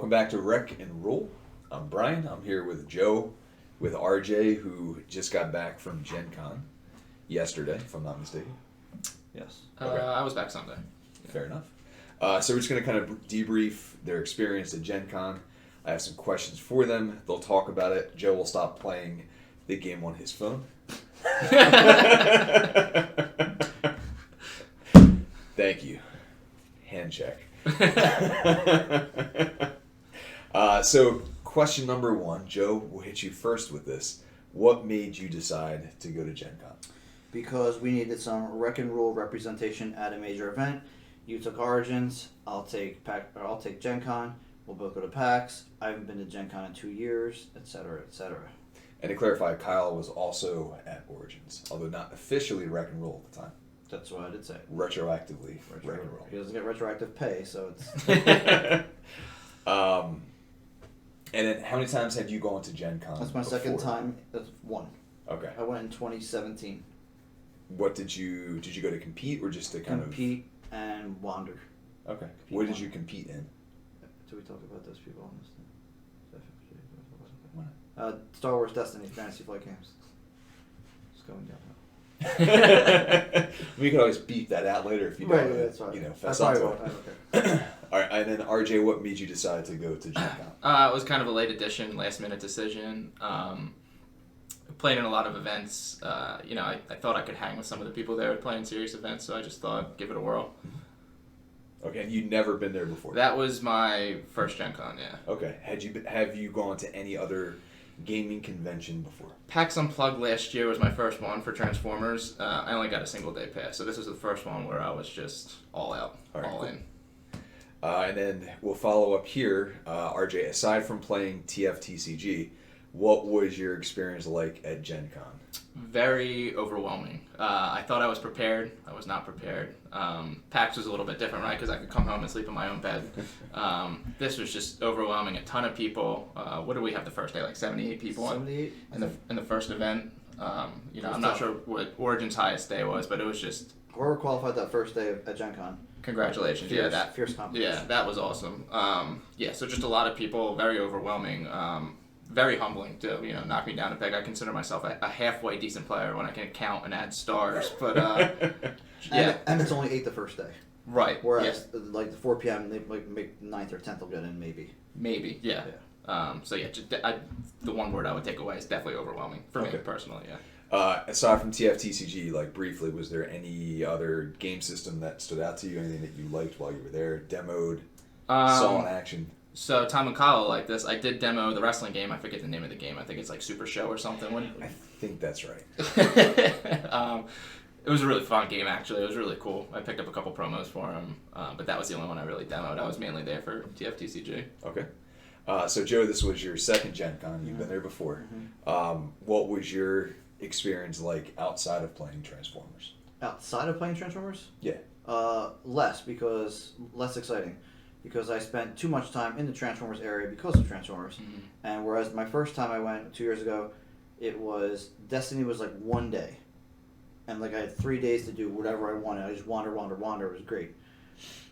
Welcome back to Rec and Roll. I'm Brian. I'm here with Joe, with RJ, who just got back from GenCon yesterday, if I'm not mistaken. Yes. Okay. I was back Sunday. Yeah. Fair enough. So we're just going to kind of debrief their experience at GenCon. I have some questions for them. They'll talk about it. Joe will stop playing the game on his phone. Thank you. Hand check. So question number one, Joe, we'll hit you first with this. What made you decide to go to GenCon? Because we needed some rec and roll representation at a major event. You took Origins, I'll take GenCon. We'll both go to PAX. I haven't been to GenCon in 2 years, etc., etc. And to clarify, Kyle was also at Origins, although not officially Rec and Roll at the time. That's what I did say. Retroactively, Rec and Roll. He doesn't get retroactive pay, so it's... And then how many times had you gone to GenCon? That's my second time. That's one. Okay. I went in 2017. What did you go to compete or just to Compete and wander. Okay. What did you compete in? Do we talk about those people on this thing? Star Wars Destiny Fantasy Flight Games. Just going down. We can always beep that out later if you don't. Right, yeah, that's fine. Fess up to it. Okay. All right, and then RJ, what made you decide to go to GenCon? It was kind of a late addition, last minute decision. Played in a lot of events. I thought I could hang with some of the people there playing serious events, so I just thought, give it a whirl. Okay, and you'd never been there before? That was my first GenCon, yeah. Okay, have you gone to any other gaming convention before? PAX Unplugged last year was my first one for Transformers. I only got a single day pass, so this was the first one where I was just all out, all in. And then we'll follow up here. RJ, aside from playing TF TCG, what was your experience like at GenCon? Very overwhelming. I thought I was prepared. I was not prepared. PAX was a little bit different, right? Because I could come home and sleep in my own bed. This was just overwhelming. A ton of people. What did we have the first day? Like 78 people 78? in the first event. I'm not sure what Origin's highest day was, but it was just... Whoever qualified that first day at GenCon. Congratulations. Fierce competition. Yeah, that was awesome. So just a lot of people, very overwhelming. Very humbling to knock me down a peg. I consider myself a halfway decent player when I can count and add stars, but yeah. And it's only 8 the first day. Right. Whereas like the 4 p.m. they like make 9th or 10th will get in maybe. Maybe, yeah. The one word I would take away is definitely overwhelming for me personally. Yeah. Aside from TF TCG, like briefly, was there any other game system that stood out to you? Anything that you liked while you were there? Demoed, saw in action? So Tom and Kyle like this. I did demo the wrestling game. I forget the name of the game. I think it's like Super Show or something. I think that's right. It was a really fun game, actually. It was really cool. I picked up a couple promos for him, but that was the only one I really demoed. I was mainly there for TF TCG. Okay. So Joe, this was your second GenCon. You've been there before. What was your experience like outside of playing Transformers? Outside of playing Transformers? Yeah. Less exciting. Because I spent too much time in the Transformers area because of Transformers. And whereas my first time I went 2 years ago, Destiny was like 1 day. And like I had 3 days to do whatever I wanted. I just wander. It was great.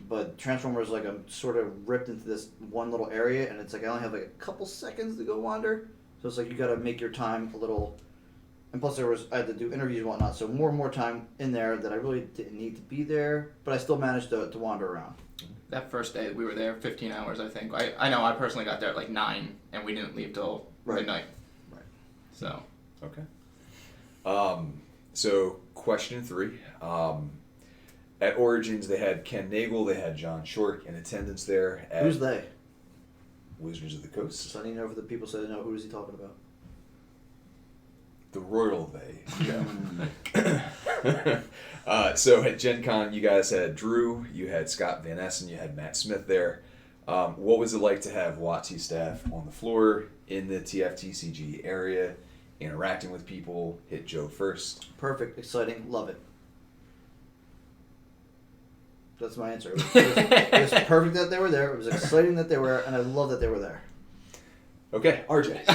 But Transformers, like I'm sort of ripped into this one little area, and it's like I only have like a couple seconds to go wander. So it's like you got to make your time a little. And plus I had to do interviews and whatnot, so more and more time in there that I really didn't need to be there. But I still managed to wander around. That first day we were there 15 hours, I think. I know I personally got there at like 9, and we didn't leave till midnight. Right. So. Okay. So question 3. At Origins, they had Ken Nagel, they had John Shork in attendance there. Who's they? Wizards of the Coast. So I need to know if the people say they know who is he talking about. The royal they. So at GenCon, you guys had Drew, you had Scott Van Essen, you had Matt Smith there. What was it like to have WotC staff on the floor in the TFTCG area, interacting with people? Hit Joe first. Perfect, exciting, love it. That's my answer. It was perfect that they were there. It was exciting that they were, and I love that they were there. Okay, RJ.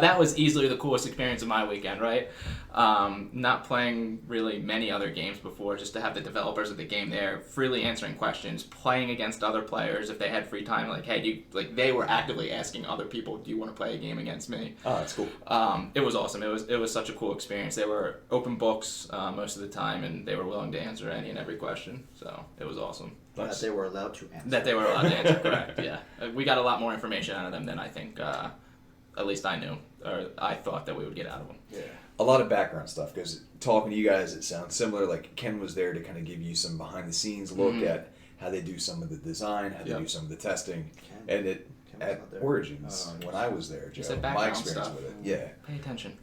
That was easily the coolest experience of my weekend, right? Not playing really many other games before, just to have the developers of the game there freely answering questions, playing against other players if they had free time. Like, hey, they were actively asking other people, do you want to play a game against me? Oh, that's cool. It was awesome. It was such a cool experience. They were open books most of the time, and they were willing to answer any and every question. So it was awesome. That they were allowed to answer. That they were allowed to answer, correct, yeah. We got a lot more information out of them than I think, at least I knew, or I thought that we would get out of them. Yeah. A lot of background stuff, because talking to you guys, it sounds similar. Like, Ken was there to kind of give you some behind-the-scenes look at how they do some of the design, how they do some of the testing. Ken. And at Origins, when I was there, Joe, my experience with it. Yeah. Pay attention.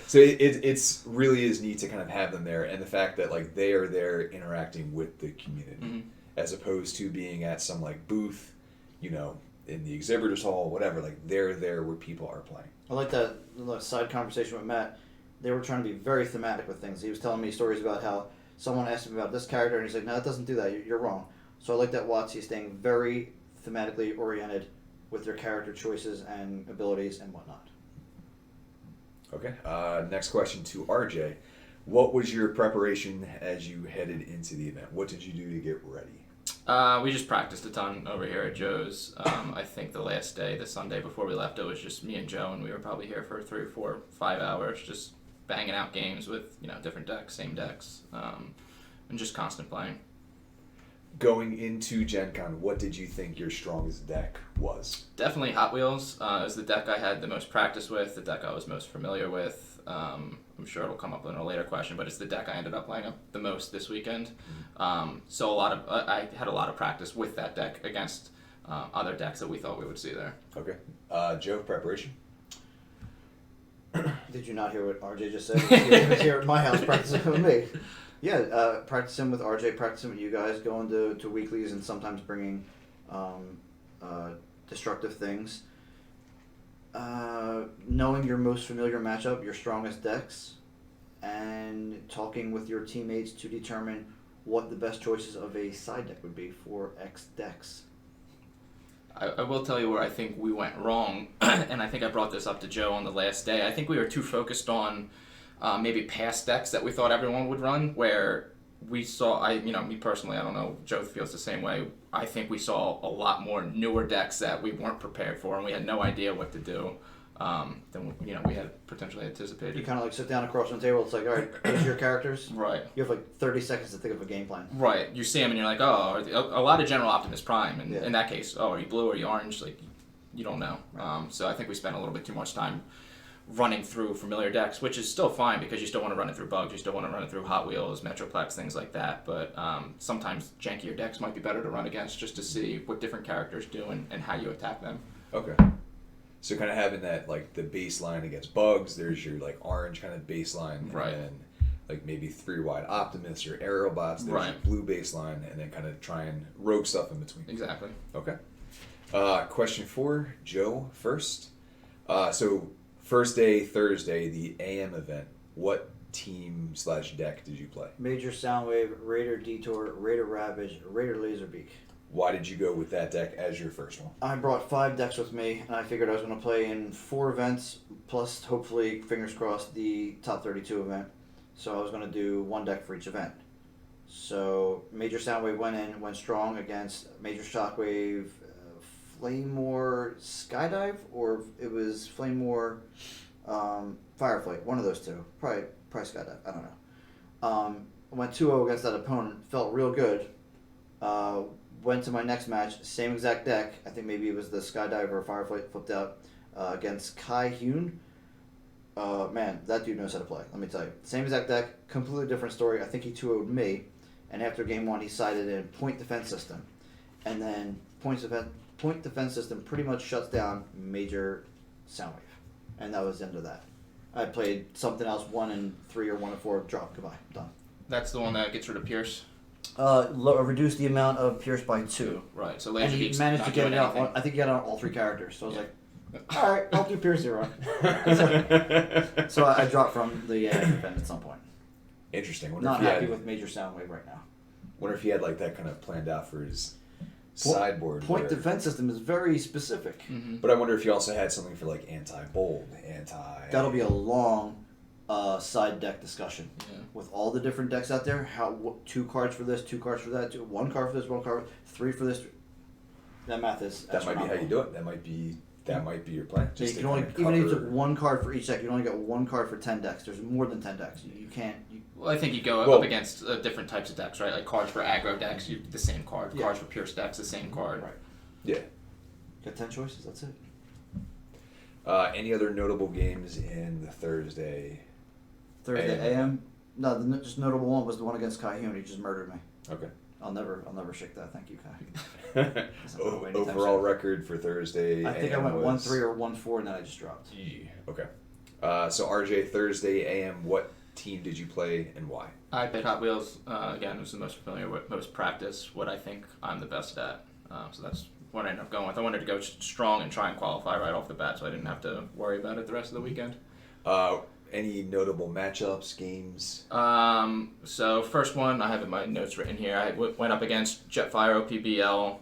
So it's really is neat to kind of have them there, and the fact that like they are there interacting with the community, as opposed to being at some like booth, in the exhibitors hall, whatever. Like they're there where people are playing. I like that side conversation with Matt. They were trying to be very thematic with things. He was telling me stories about how someone asked him about this character, and he's like, "No, it doesn't do that. You're wrong." So I like that WotC staying very thematically oriented with their character choices and abilities and whatnot. Okay. Next question to RJ. What was your preparation as you headed into the event? What did you do to get ready? We just practiced a ton over here at Joe's. I think the last day, the Sunday before we left, it was just me and Joe, and we were probably here for 3 or 4, 5 hours, just banging out games with different decks, same decks, and just constant playing. Going into GenCon, what did you think your strongest deck was? Definitely Hot Wheels. It was the deck I had the most practice with, the deck I was most familiar with. I'm sure it'll come up in a later question, but it's the deck I ended up playing up the most this weekend. So I had a lot of practice with that deck against other decks that we thought we would see there. Okay. Joe, preparation? Did you not hear what RJ just said? He was here at my house practicing with me. Yeah, practicing with RJ, practicing with you guys, going to weeklies and sometimes bringing destructive things. Knowing your most familiar matchup, your strongest decks, and talking with your teammates to determine what the best choices of a side deck would be for X decks. I will tell you where I think we went wrong, and I think I brought this up to Joe on the last day. I think we were too focused on maybe past decks that we thought everyone would run, where we saw, me personally, I don't know, Joe feels the same way. I think we saw a lot more newer decks that we weren't prepared for, and we had no idea what to do than we had potentially anticipated. You kind of like sit down across from the table, it's like, all right, these are your characters. Right. You have like 30 seconds to think of a game plan. Right. You see them and you're like, oh, a lot of General Optimus Prime, and in that case, oh, are you blue or are you orange? Like, you don't know. Right. So I think we spent a little bit too much time running through familiar decks, which is still fine because you still want to run it through bugs, you still want to run it through Hot Wheels, Metroplex, things like that, but sometimes jankier decks might be better to run against just to see what different characters do and how you attack them. Okay. So kind of having that, like, the baseline against bugs, there's your, like, orange kind of baseline, right, and then, like, maybe 3-wide Optimus, your Aerobots, there's your blue baseline, and then kind of try and rogue stuff in between. Exactly. Okay. Question 4, Joe first. So first day, Thursday, the AM event, what team/deck did you play? Major Soundwave, Raider Detour, Raider Ravage, Raider Laserbeak. Why did you go with that deck as your first one? I brought 5 decks with me, and I figured I was going to play in 4 events, plus hopefully, fingers crossed, the top 32 event. So I was going to do 1 deck for each event. So Major Soundwave went strong against Major Shockwave, Flame War Skydive, or it was Flame War Fireflight, one of those two. Probably Skydive, I don't know. Went 2-0 against that opponent, felt real good. Went to my next match, same exact deck. I think maybe it was the Skydive or Fireflight flipped out against Kai Hyun. Man, that dude knows how to play, let me tell you. Same exact deck, completely different story. I think he 2-0'd me, and after game 1 he sided in point defense system. And then point defense system pretty much shuts down Major Soundwave. And that was the end of that. I played something else, 1-3 or 1-4, drop, goodbye, done. That's the one that gets rid of Pierce? Reduce the amount of Pierce by 2. Right, so and he managed to get it out. I think he got it on all 3 characters. So I was like, all right, I'll do Pierce 0. So I dropped from the event at some point. Interesting. Not happy with Major Soundwave right now. Wonder if he had like that kind of planned out for his sideboard. Point defense system is very specific. Mm-hmm. But I wonder if you also had something for like anti-bold, That'll be a long side deck discussion. Yeah. With all the different decks out there, 2 cards for this, 2 cards for that, 1 card for this, 1 card, 3 for this. That math is That might be how you do it. That might be your plan. So you Just can to only, kind of even if you cover- took 1 card for each deck, you only get 1 card for 10 decks. There's more than 10 decks. You can't. Well, I think you go Well- up against different types of decks, right? Like cards for aggro decks, the same card. Yeah. Cards for pure decks, the same card. Right. Yeah. Got 10 choices. That's it. Any other notable games in the Thursday? Thursday AM. No, the just notable one was the one against Kai Hyun. He just murdered me. Okay. I'll never shake that. Thank you, Kai. Doesn't go away anytime Overall soon. record for Thursday. I think I AM went was- 1-3 or 1-4, and then I just dropped. Yeah. Okay. So RJ, Thursday AM, what team did you play and why? I played Hot Wheels. Again, it was the most familiar with, most practice, what I think I'm the best at. So that's what I ended up going with. I wanted to go strong and try and qualify right off the bat, so I didn't have to worry about it the rest of the weekend. Any notable matchups, games? So first one, I have in my notes written here. I went up against Jetfire OPBL.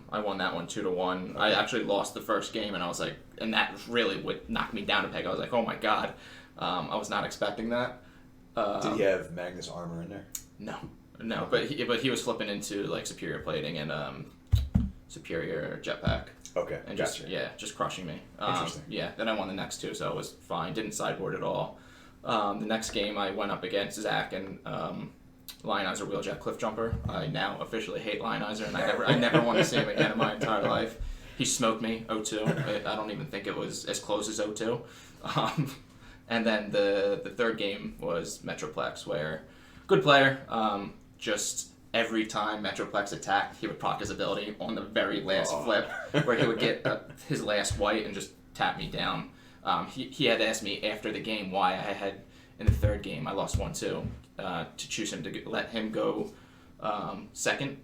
I won that one 2-1. Okay. I actually lost the first game, and I was like, and that really would knock me down a peg. I was like, oh my god, I was not expecting that. Did he have Magnus armor in there? No, but he was flipping into like superior plating and superior jetpack. Okay, And gotcha. just crushing me. Interesting. Yeah, then I won the next 2, so it was fine. Didn't sideboard at all. The next game I went up against Zach and Lionizer Wheeljack Cliffjumper. I now officially hate Lionizer, and I never want to see him again in my entire life. He smoked me 0-2. I don't even think it was as close as 0-2. And then the third game was Metroplex, where good player, just every time Metroplex attacked, he would proc his ability on the very last flip, where he would get his last white and just tap me down. He had asked me after the game why I had, in the third game, I lost 1-2, to choose him to let him go second.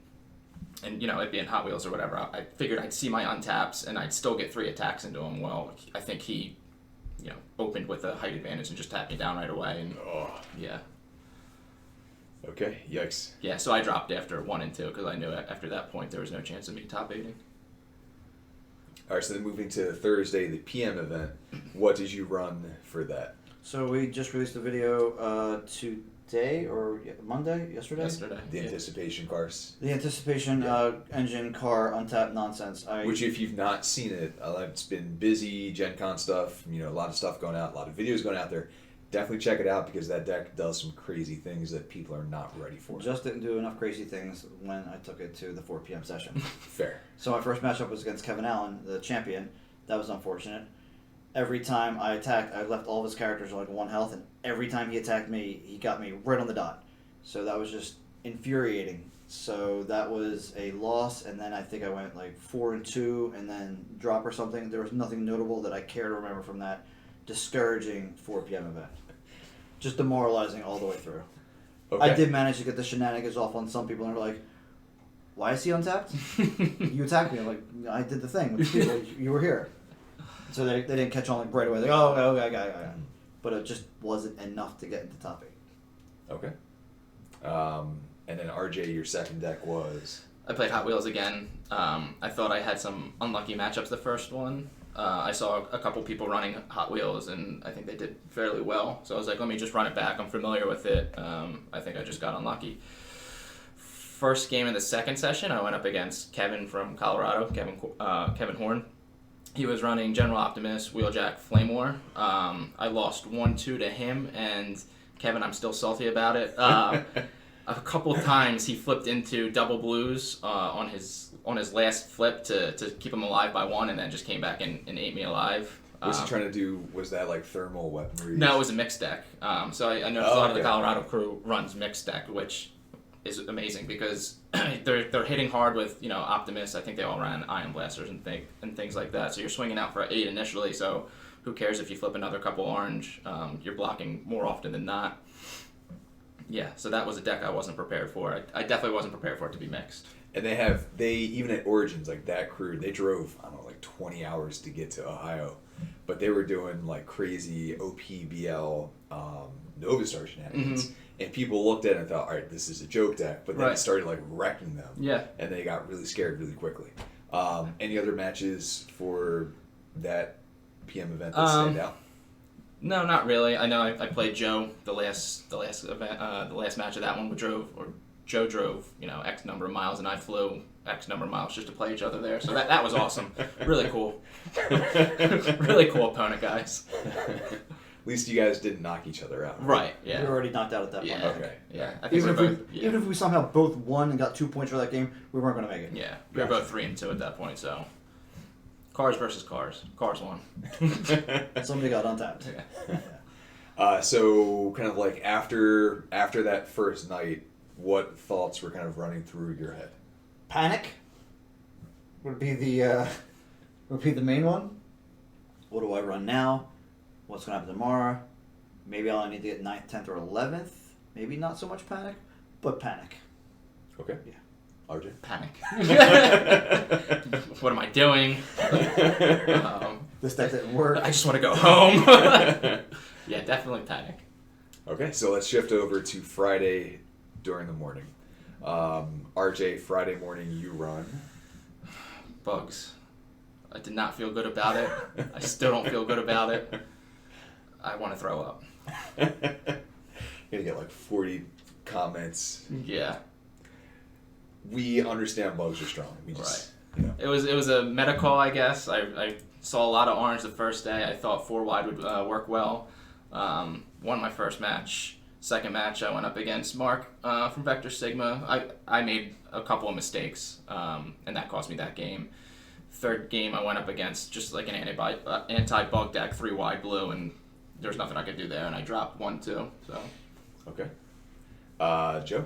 And, it'd be in Hot Wheels or whatever. I figured I'd see my untaps and I'd still get 3 attacks into him. Well, I think he, opened with a height advantage and just tapped me down right away. And yeah. Okay, yikes. Yeah, so I dropped after 1 and 2 because I knew after that point there was no chance of me top 8ing. All right, so then moving to Thursday, the PM event, what did you run for that? So we just released a video today or yesterday? The anticipation cars. The anticipation engine car untapped nonsense. Which, if you've not seen it, it's been busy, GenCon stuff, a lot of stuff going out, a lot of videos going out there. Definitely check it out because that deck does some crazy things that people are not ready for. Just didn't do enough crazy things when I took it to the 4 p.m. session. Fair. So my first matchup was against Kevin Allen, the champion. That was unfortunate. Every time I attacked, I left all of his characters on like 1 health, and every time he attacked me, he got me right on the dot. So that was just infuriating. So that was a loss, and then I think I went like 4-2, and then drop or something. There was nothing notable that I care to remember from that discouraging 4 p.m. event. Just demoralizing all the way through. Okay. I did manage to get the shenanigans off on some people, and they're like, "Why is he untapped? You attacked me." I'm like, "I did the thing with people. You were here." So they didn't catch on like right away. Like, "Oh, okay, I got it." But it just wasn't enough to get into top 8. Okay. And then RJ, your second deck was? I played Hot Wheels again. I thought I had some unlucky matchups the first one. I saw a couple people running Hot Wheels, and I think they did fairly well. So I was like, let me just run it back. I'm familiar with it. I think I just got unlucky. First game in the second session, I went up against Kevin from Colorado, Kevin Horn. He was running General Optimus, Wheeljack, Flame War. I lost 1-2 to him, and Kevin, I'm still salty about it. A couple times he flipped into double blues on his last flip to keep him alive by 1, and then just came back and ate me alive. Was he trying to do, was that like thermal weaponry? No, it was a mixed deck. So I noticed a lot of the Colorado crew runs mixed deck, which is amazing because they're hitting hard with Optimus. I think they all ran Ion Blasters and things like that. So you're swinging out for 8 initially. So who cares if you flip another couple orange? You're blocking more often than not. Yeah, so that was a deck I wasn't prepared for. I definitely wasn't prepared for it to be mixed. And they even at Origins, like that crew, they drove, I don't know, like 20 hours to get to Ohio. But they were doing like crazy OPBL Nova Star shenanigans, and people looked at it and thought, all right, this is a joke deck, but then it started like wrecking them, and they got really scared really quickly. Any other matches for that PM event that stand out? No, not really. I know I played Joe the last event, the last match of that one. Joe drove, X number of miles, and I flew X number of miles just to play each other there. So that was awesome. Really cool. Really cool opponent, guys. At least you guys didn't knock each other out. Right, yeah. We were already knocked out at that point. Okay. Yeah. I think Even if we somehow both won and got 2 points for that game, we weren't going to make it. Yeah. We were both 3-2 at that point, so. Cars versus cars. Cars won. Somebody got untapped. So kind of like after that first night, what thoughts were kind of running through your head? Panic would be the main one. What do I run now? What's going to happen tomorrow? Maybe I'll need to get 9th, 10th, or 11th. Maybe not so much panic, but panic. Okay. Yeah. RJ? Panic. What am I doing? This deck didn't work. I just want to go home. Yeah, definitely panic. Okay, so let's shift over to Friday during the morning. RJ, Friday morning you run. Bugs. I did not feel good about it. I still don't feel good about it. I want to throw up. You're gonna get like 40 comments. Yeah. We understand bugs are strong. We just, It was a meta call, I guess. I saw a lot of orange the first day. I thought 4 wide would work well. Won my first match. Second match, I went up against Mark from Vector Sigma. I made a couple of mistakes, and that cost me that game. Third game, I went up against just like an anti-bug deck, 3 wide blue, and there's nothing I could do there, and I dropped 1-2. So. Okay. Joe?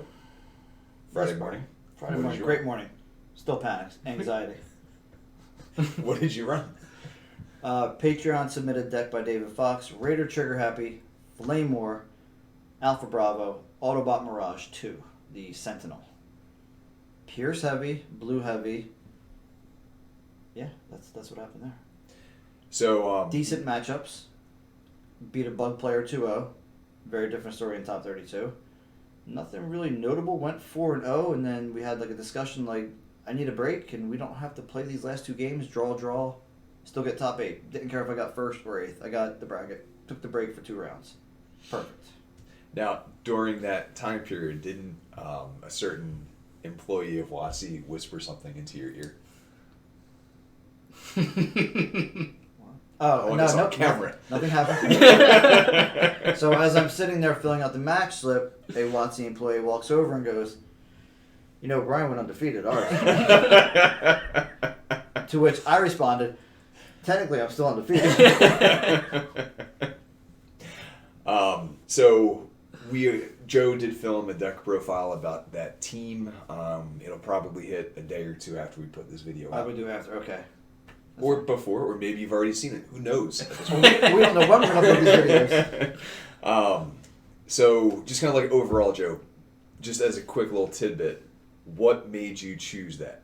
Friday morning? Friday morning, great morning. Still panicked. Anxiety. What did you run? Patreon submitted deck by David Fox. Raider Trigger Happy. Flame War. Alpha Bravo. Autobot Mirage 2. The Sentinel. Pierce Heavy. Blue Heavy. Yeah, that's what happened there. So decent matchups. Beat a bug player 2-0. Very different story in top 32. Nothing really notable. Went 4-0, and then we had like a discussion like, I need a break, and we don't have to play these last 2 games. Draw. Still get top 8. Didn't care if I got 1st or 8th. I got the bracket. Took the break for 2 rounds. Perfect. Now, during that time period, didn't a certain employee of WotC whisper something into your ear? Oh, no, on camera. Nothing happened. So as I'm sitting there filling out the match slip, a WotC employee walks over and goes, Brian went undefeated, ours. To which I responded, technically I'm still undefeated. So Joe did film a deck profile about that team. It'll probably hit a day or 2 after we put this video out. I would do after, okay. Or before, or maybe you've already seen it. Who knows? We don't know when we're going to upload these videos. So, just kind of like overall, Joe, just as a quick little tidbit, what made you choose that?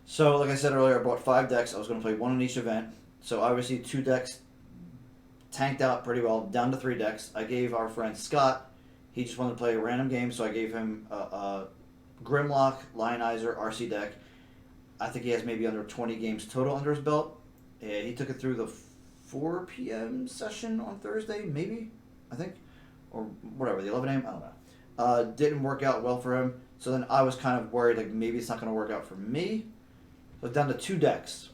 So, like I said earlier, I bought 5 decks. I was going to play 1 in each event. So, obviously, 2 decks tanked out pretty well, down to 3 decks. I gave our friend Scott, he just wanted to play a random game, so I gave him a Grimlock, Lionizer, RC deck. I think he has maybe under 20 games total under his belt. And he took it through the 4 p.m. session on Thursday, maybe, I think. Or whatever, the 11 a.m., I don't know. Didn't work out well for him. So then I was kind of worried, like, maybe it's not going to work out for me. So down to 2 decks.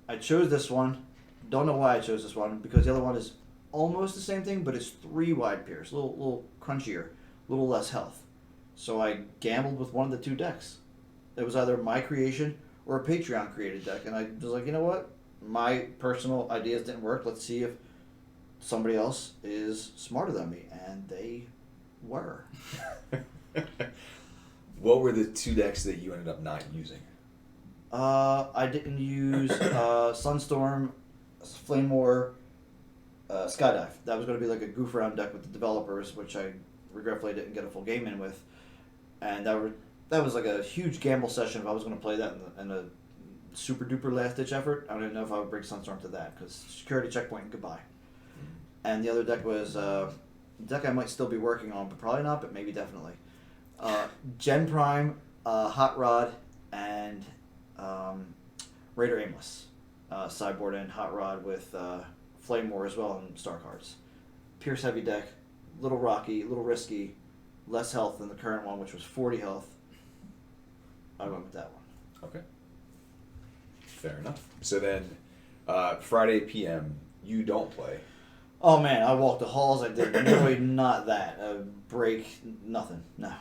I chose this one. Don't know why I chose this one, because the other one is almost the same thing, but it's 3 wide Pierce. A little crunchier, a little less health. So I gambled with one of the 2 decks. It was either my creation or a Patreon created deck. And I was like, you know what? My personal ideas didn't work. Let's see if somebody else is smarter than me. And they were. What were the 2 decks that you ended up not using? I didn't use Sunstorm, Flame War, Skydive. That was going to be like a goof around deck with the developers, which I regretfully didn't get a full game in with. And that was like a huge gamble session if I was going to play that in a super duper last ditch effort. I don't even know if I would bring Sunstorm to that, because security checkpoint and goodbye. And the other deck was deck I might still be working on, but probably not, but maybe definitely. Gen Prime, Hot Rod, and Raider Aimless. Sideboarding Hot Rod with Flame War as well and star cards. Pierce heavy deck, little rocky, little risky, less health than the current one, which was 40 health. I went with that one. Okay. Fair enough. So then, Friday PM, you don't play. Oh man, I walked the halls. I did not that. Break, nothing. No.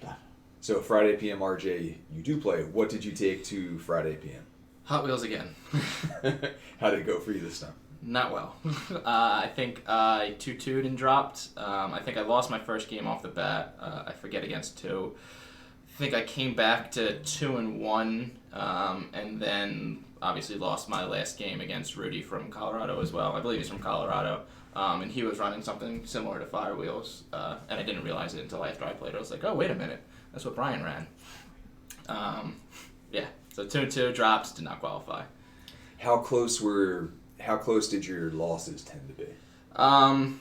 Done. So Friday PM, RJ, you do play. What did you take to Friday PM? Hot Wheels again. How did it go for you this time? Not well. I think I 2-2'd and dropped. I think I lost my first game off the bat. I forget against 2. I think I came back to 2-1, and then obviously lost my last game against Rudy from Colorado as well. I believe he's from Colorado. And he was running something similar to Fire Wheels, and I didn't realize it until after I played. I was like, oh, wait a minute. That's what Brian ran. Yeah, so 2-2, drops, did not qualify. How close did your losses tend to be? A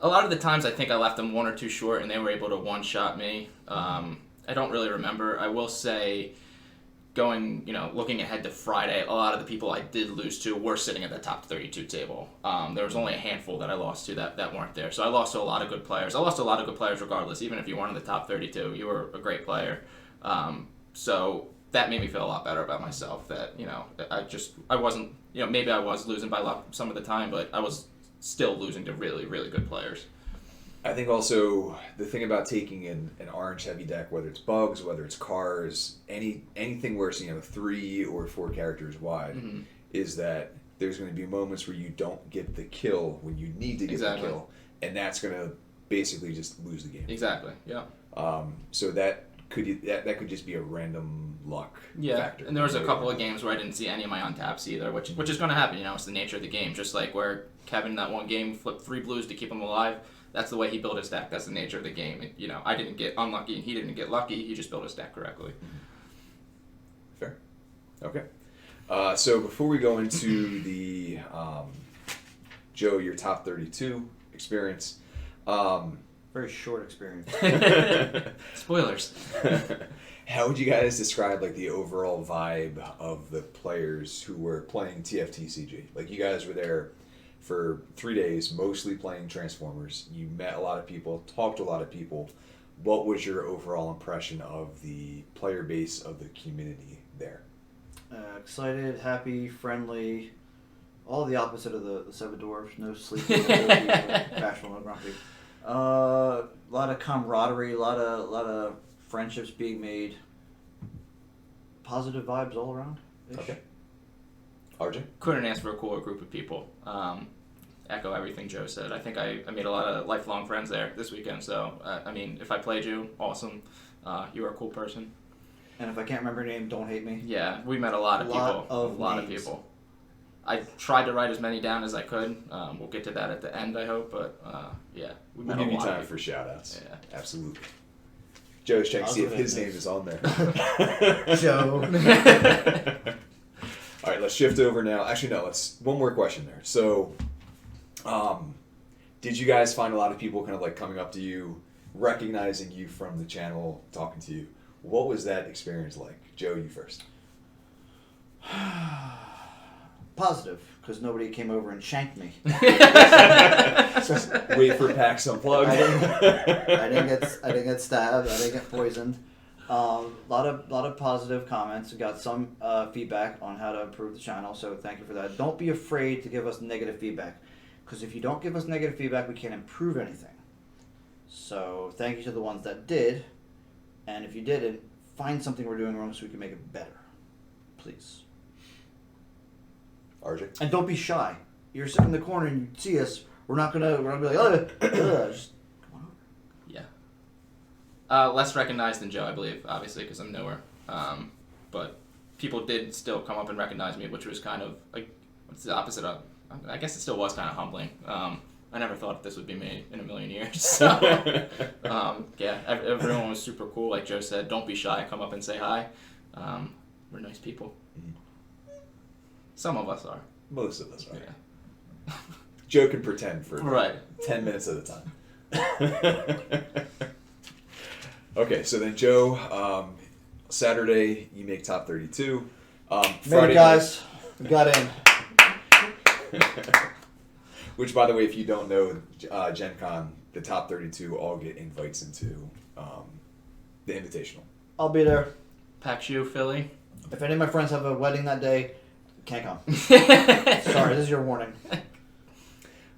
lot of the times I think I left them 1 or 2 short, and they were able to one-shot me. I don't really remember. I will say, looking ahead to Friday, a lot of the people I did lose to were sitting at the top 32 table. There was only a handful that I lost to that weren't there. So I lost to a lot of good players. I lost to a lot of good players regardless. Even if you weren't in the top 32, you were a great player. So that made me feel a lot better about myself. That I wasn't. Maybe I was losing by luck some of the time, but I was still losing to really, really good players. I think also the thing about taking an orange heavy deck, whether it's bugs, whether it's cars, anything where it's 3 or 4 characters wide, is that there's going to be moments where you don't get the kill when you need to get the kill, and that's going to basically just lose the game. Exactly. Yeah. So that could just be a random luck factor. And there was a couple of games where I didn't see any of my untaps either, which is going to happen. It's the nature of the game. Just like where Kevin that one game flipped 3 blues to keep him alive. That's the way he built his deck. That's the nature of the game. I didn't get unlucky and he didn't get lucky. He just built his deck correctly. Fair. Okay. So before we go into the Joe, your top 32 experience. Very short experience. Spoilers. How would you guys describe the overall vibe of the players who were playing TF TCG? You guys were there for 3 days, mostly playing Transformers. You met a lot of people, talked to a lot of people. What was your overall impression of the player base of the community there? Excited, happy, friendly, all the opposite of the Seven Dwarfs. No sleeping, no people, bashful, no grumpy. A lot of camaraderie, a lot of friendships being made. Positive vibes all around. Okay. RJ? Couldn't ask for a cooler group of people. Echo everything Joe said. I think I made a lot of lifelong friends there this weekend. So, if I played you, awesome. You were a cool person. And if I can't remember your name, don't hate me. Yeah, we met a lot of people. A lot of people. I tried to write as many down as I could. We'll get to that at the end, I hope. But, yeah, we met we'll a give lot you time of for shout-outs. Yeah. Absolutely. Joe's checking to see if his name is on there. Joe. All right, let's shift over now. Actually, no, one more question there. So, did you guys find a lot of people kind of coming up to you, recognizing you from the channel, talking to you? What was that experience like? Joe, you first. Positive, because nobody came over and shanked me. Wait for PAX Unplugged. I didn't get stabbed. I didn't get poisoned. Lot of positive comments. We got some feedback on how to improve the channel, so thank you for that. Don't be afraid to give us negative feedback, because if you don't give us negative feedback, we can't improve anything. So thank you to the ones that did, and if you didn't, find something we're doing wrong so we can make it better, please. RJ? And don't be shy. You're sitting in the corner and you see us. We're not gonna be like, just come on over. Yeah. Less recognized than Joe, I believe, obviously, because I'm newer. But people did still come up and recognize me, which was kind of what's the opposite of? I guess it still was kind of humbling. I never thought this would be me in a million years. So, yeah, everyone was super cool. Like Joe said, don't be shy. Come up and say hi. We're nice people. Mm-hmm. Some of us are. Most of us are. Yeah. Joe can pretend for right. 10 minutes at a time. Okay, so then Joe, Saturday you make top 32. Made Friday it, guys. We got in. Which, by the way, if you don't know, GenCon, the top 32 all get invites into the Invitational. I'll be there. PAX U, Philly. If any of my friends have a wedding that day, can't come. Sorry, this is your warning.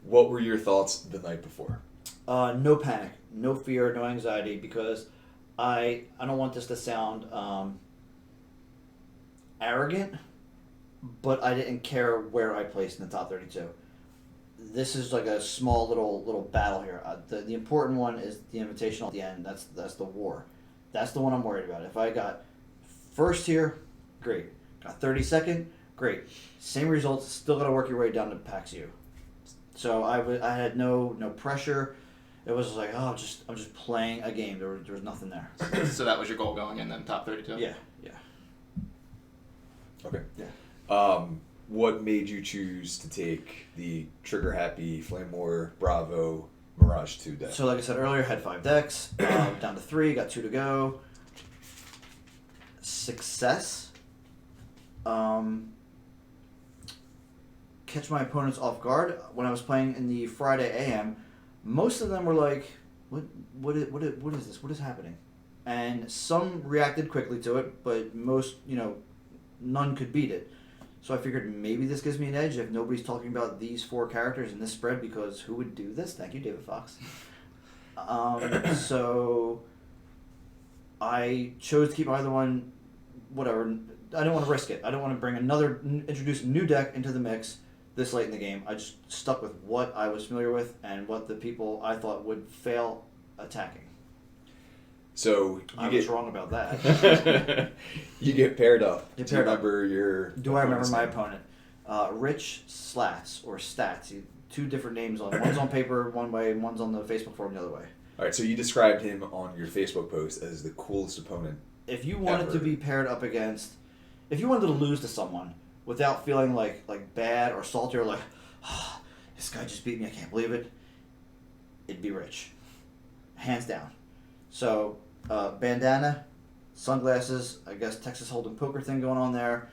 What were your thoughts the night before? No panic, no fear, no anxiety, because I don't want this to sound arrogant, but I didn't care where I placed in the top 32. This is like a small little battle here. The important one is the Invitational at the end. That's the war. That's the one I'm worried about. If I got first here, great. Got 32nd, great. Same results, still got to work your way down to PAX U. So I had no pressure. It was like, oh, I'm just playing a game. There was nothing there. So that was your goal going in then, top 32? Yeah. Okay. Yeah. What made you choose to take the Trigger Happy, Flame War, Bravo, Mirage 2 deck? So like I said earlier, had 5 decks, down to 3, got 2 to go. Success. Catch my opponents off guard. When I was playing in the Friday AM, most of them were like, what is this? What is happening? And some reacted quickly to it, but most, none could beat it. So I figured maybe this gives me an edge if nobody's talking about these 4 characters in this spread, because who would do this? Thank you, David Fox. So I chose to keep either one, whatever. I didn't want to risk it. I didn't want to introduce a new deck into the mix this late in the game. I just stuck with what I was familiar with and what the people I thought would fail attacking. So I was wrong about that. You get paired up. Do you remember your? Do I remember my opponent? Rich Slats or Stats. 2 different names on. One's on paper one way, and one's on the Facebook forum the other way. All right. So you described him on your Facebook post as the coolest opponent. If you wanted to be paired up against, if you wanted to lose to someone without feeling like bad or salty or like, oh, this guy just beat me, I can't believe it, it'd be Rich, hands down. So. Bandana, sunglasses, I guess Texas Hold'em poker thing going on there.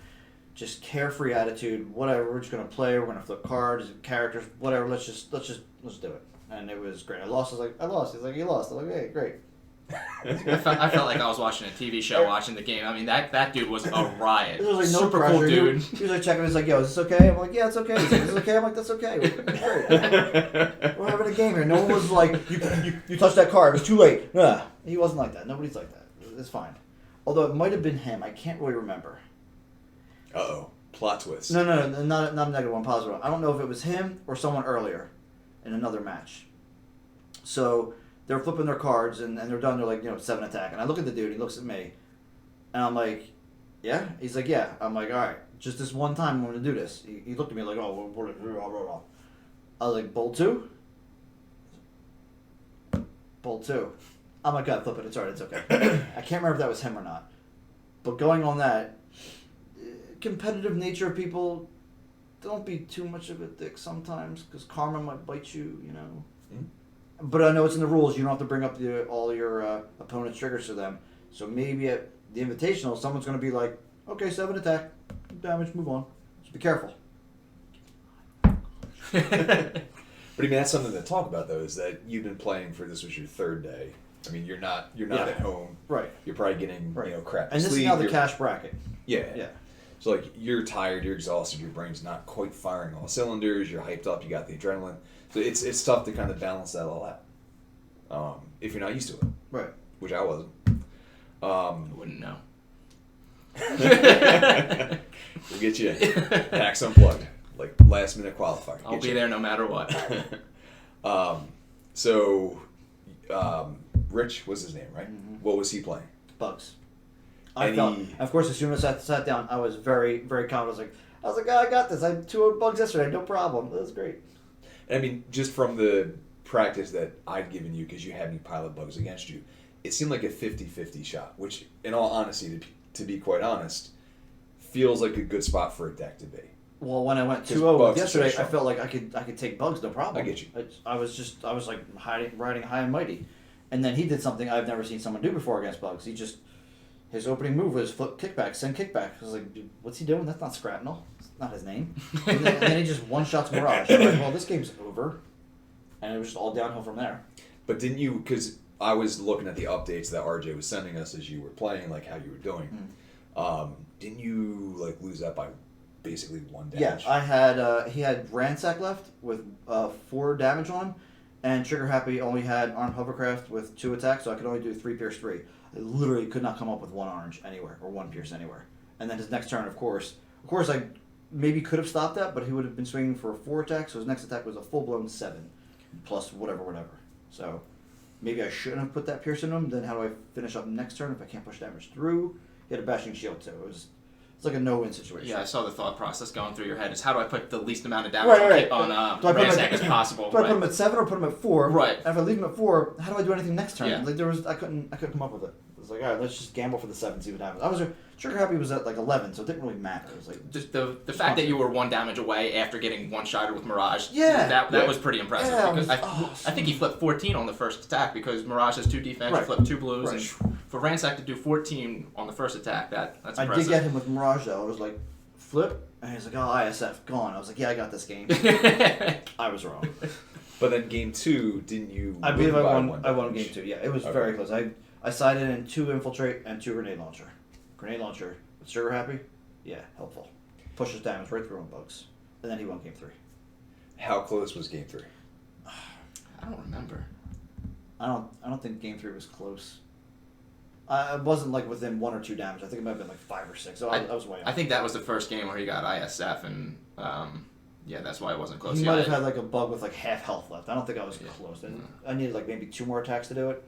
Just carefree attitude. Whatever. We're just gonna play. We're gonna flip cards, characters, whatever. Let's do it. And it was great. I lost. I was like, I lost. He's like, you lost. I'm like, hey, great. I felt like I was watching a TV show, watching the game. I mean, that dude was a riot. There was like no super pressure. cool dude. He was like checking. He's like, yo, is this okay? I'm like, yeah, it's okay. He's like, is this okay? I'm like, that's okay. Great. We're having a game here. No one was like, you touched that card. It was too late. Nah. He wasn't like that. Nobody's like that. It's fine. Although it might have been him. I can't really remember. Uh-oh. Plot twist. No, not a negative one, positive one. I don't know if it was him or someone earlier in another match. So they're flipping their cards and they're done. They're like, 7 attack. And I look at the dude. He looks at me. And I'm like, yeah? He's like, yeah. I'm like, all right. Just this one time I'm going to do this. He looked at me like, oh, what? I was like, bolt 2? Bolt 2. I'm like, God, flip it. It's alright. It's okay. I can't remember if that was him or not. But going on that, competitive nature of people, don't be too much of a dick sometimes, because karma might bite you, Mm-hmm. But I know it's in the rules. You don't have to bring up all your opponent's triggers to them. So maybe at the Invitational, someone's going to be like, okay, 7 attack, damage, move on. So be careful. But I mean, that's something to talk about, though, is that you've been playing for, this was your 3rd day. I mean, you're not at home. Right. You're probably getting, crap to and this sleep. is now the cash bracket. Yeah. Yeah. So, like, you're tired, you're exhausted, your brain's not quite firing all cylinders, you're hyped up, you got the adrenaline. So it's tough to kind of balance that all out. If you're not used to it. Right. Which I wasn't. I wouldn't know. We'll get you PAX Unplugged. Like, last minute qualifier. I'll be there no matter what. Rich was his name, right? Mm-hmm. What was he playing? Bugs. Of course, as soon as I sat down, I was very, very confident. I was like, oh, I got this. I had 2 bugs yesterday. No problem. That was great. I mean, just from the practice that I'd given you, because you had me pilot bugs against you, it seemed like a 50-50 shot, which, in all honesty, to be quite honest, feels like a good spot for a deck to be. Well, when I went 'Cause 2-0 bugs are yesterday, so I felt like I could take bugs, no problem. I get you. I was like riding high and mighty, and then he did something I've never seen someone do before against bugs. His opening move was flip kickback, send kickback. I was like, what's he doing? That's not Scratnell. It's not his name. And then he just one shots Mirage. I'm like, well, this game's over, and it was just all downhill from there. But didn't you? Because I was looking at the updates that RJ was sending us as you were playing, like how you were doing. Didn't you like lose that by basically 1 damage? Yeah, I had he had Ransack left with 4 damage on him, and Trigger Happy only had Armed Hovercraft with 2 attacks, so I could only do 3 pierce 3. I literally could not come up with 1 orange anywhere or 1 pierce anywhere. And then his next turn, of course, I maybe could have stopped that, but he would have been swinging for 4 attacks, so his next attack was a full-blown 7 plus whatever. So maybe I shouldn't have put that pierce in him. Then how do I finish up next turn if I can't push damage through? He had a Bashing Shield too. It's like a no-win situation. Yeah, I saw the thought process going through your head. Is how do I put the least amount of damage on Ransack as possible? Do I put him at 7 or put him at 4? Right. And if I leave him at 4, how do I do anything next turn? Yeah. Like I couldn't come up with it. It was like, all right, let's just gamble for the 7, see what happens. Trigger Happy was at like 11, so it didn't really matter. It was like the fact that you were 1 damage away after getting one-shotted with Mirage. Yeah. That was pretty impressive. Yeah, because I awesome. think he flipped 14 on the first attack because Mirage has 2 defense, Right. flipped 2 blues, Right. and for Ransack to do 14 on the first attack, that's I impressive. did get him with Mirage though. I was like, flip, and he's like, oh, ISF gone. I was like, yeah, I got this game. I was wrong. But then game 2, didn't you? I believe win I by won. 1 I won damage? game 2. Yeah, it was Okay. very close. I sided in 2 infiltrate and 2 grenade launcher. Grenade launcher with Trigger Happy, yeah, helpful. Pushes damage right through on bugs, and then he won game 3. How close was game 3? I don't remember. I don't think game 3 was close. I wasn't like within 1 or 2 damage. I think it might have been like 5 or 6. So I was way off. I think that was the first game where he got ISF, and yeah, that's why it wasn't close. He Yeah, might have had like a bug with like half health left. I don't think I was Yeah. close. I needed like maybe 2 more attacks to do it.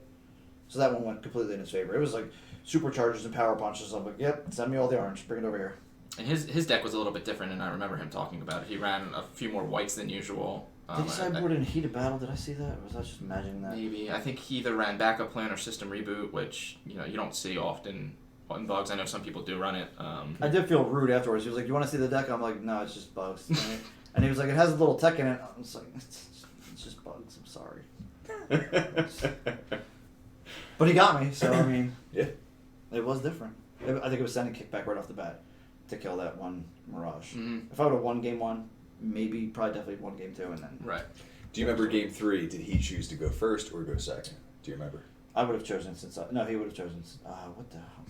So that one went completely in his favor. It was like supercharges and power punches. I'm like, yep, send me all the orange. Bring it over here. And his deck was a little bit different, and I remember him talking about it. He ran a few more whites than usual. Did he sideboard in Heat of Battle? Did I see that? Or was I just imagining that? Maybe. I think he either ran backup plan or system reboot, which you don't see often on bugs. I know some people do run it. I did feel rude afterwards. He was like, "You want to see the deck?" I'm like, "No, it's just bugs." And he was like, "It has a little tech in it." I was like, "It's just bugs. I'm sorry." But he got me, so I mean, Yeah. it was different. I think it was sending kickback right off the bat to kill that one Mirage. Mhm. If I would have won game 1, maybe probably definitely won game 2, and then Right. Do you remember game 3? Did he choose to go first or go second? Do you remember? I would have chosen no, he would have chosen. What the hell?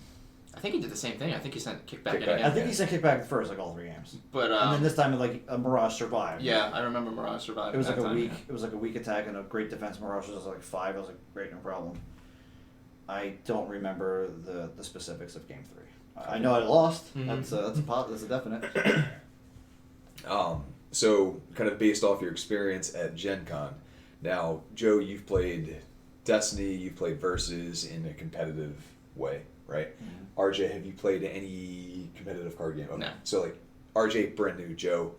I think he did the same thing. I think he sent kickback in Kickback. again. I think he sent kickback first, like all 3 games, But and then this time, like a Mirage survived. yeah, I remember Mirage survived. It was like that a time, weak. yeah. It was like a weak attack and a great defense. Mirage was like 5. I was like, great, no problem. I don't remember the specifics of game 3. I know I lost. Mhm. That's a definite. So kind of based off your experience at GenCon, now Joe, you've played Destiny, you've played Versus in a competitive way, right? Mm-hmm. RJ, have you played any competitive card game? Okay. No. So like RJ, brand new. Joe,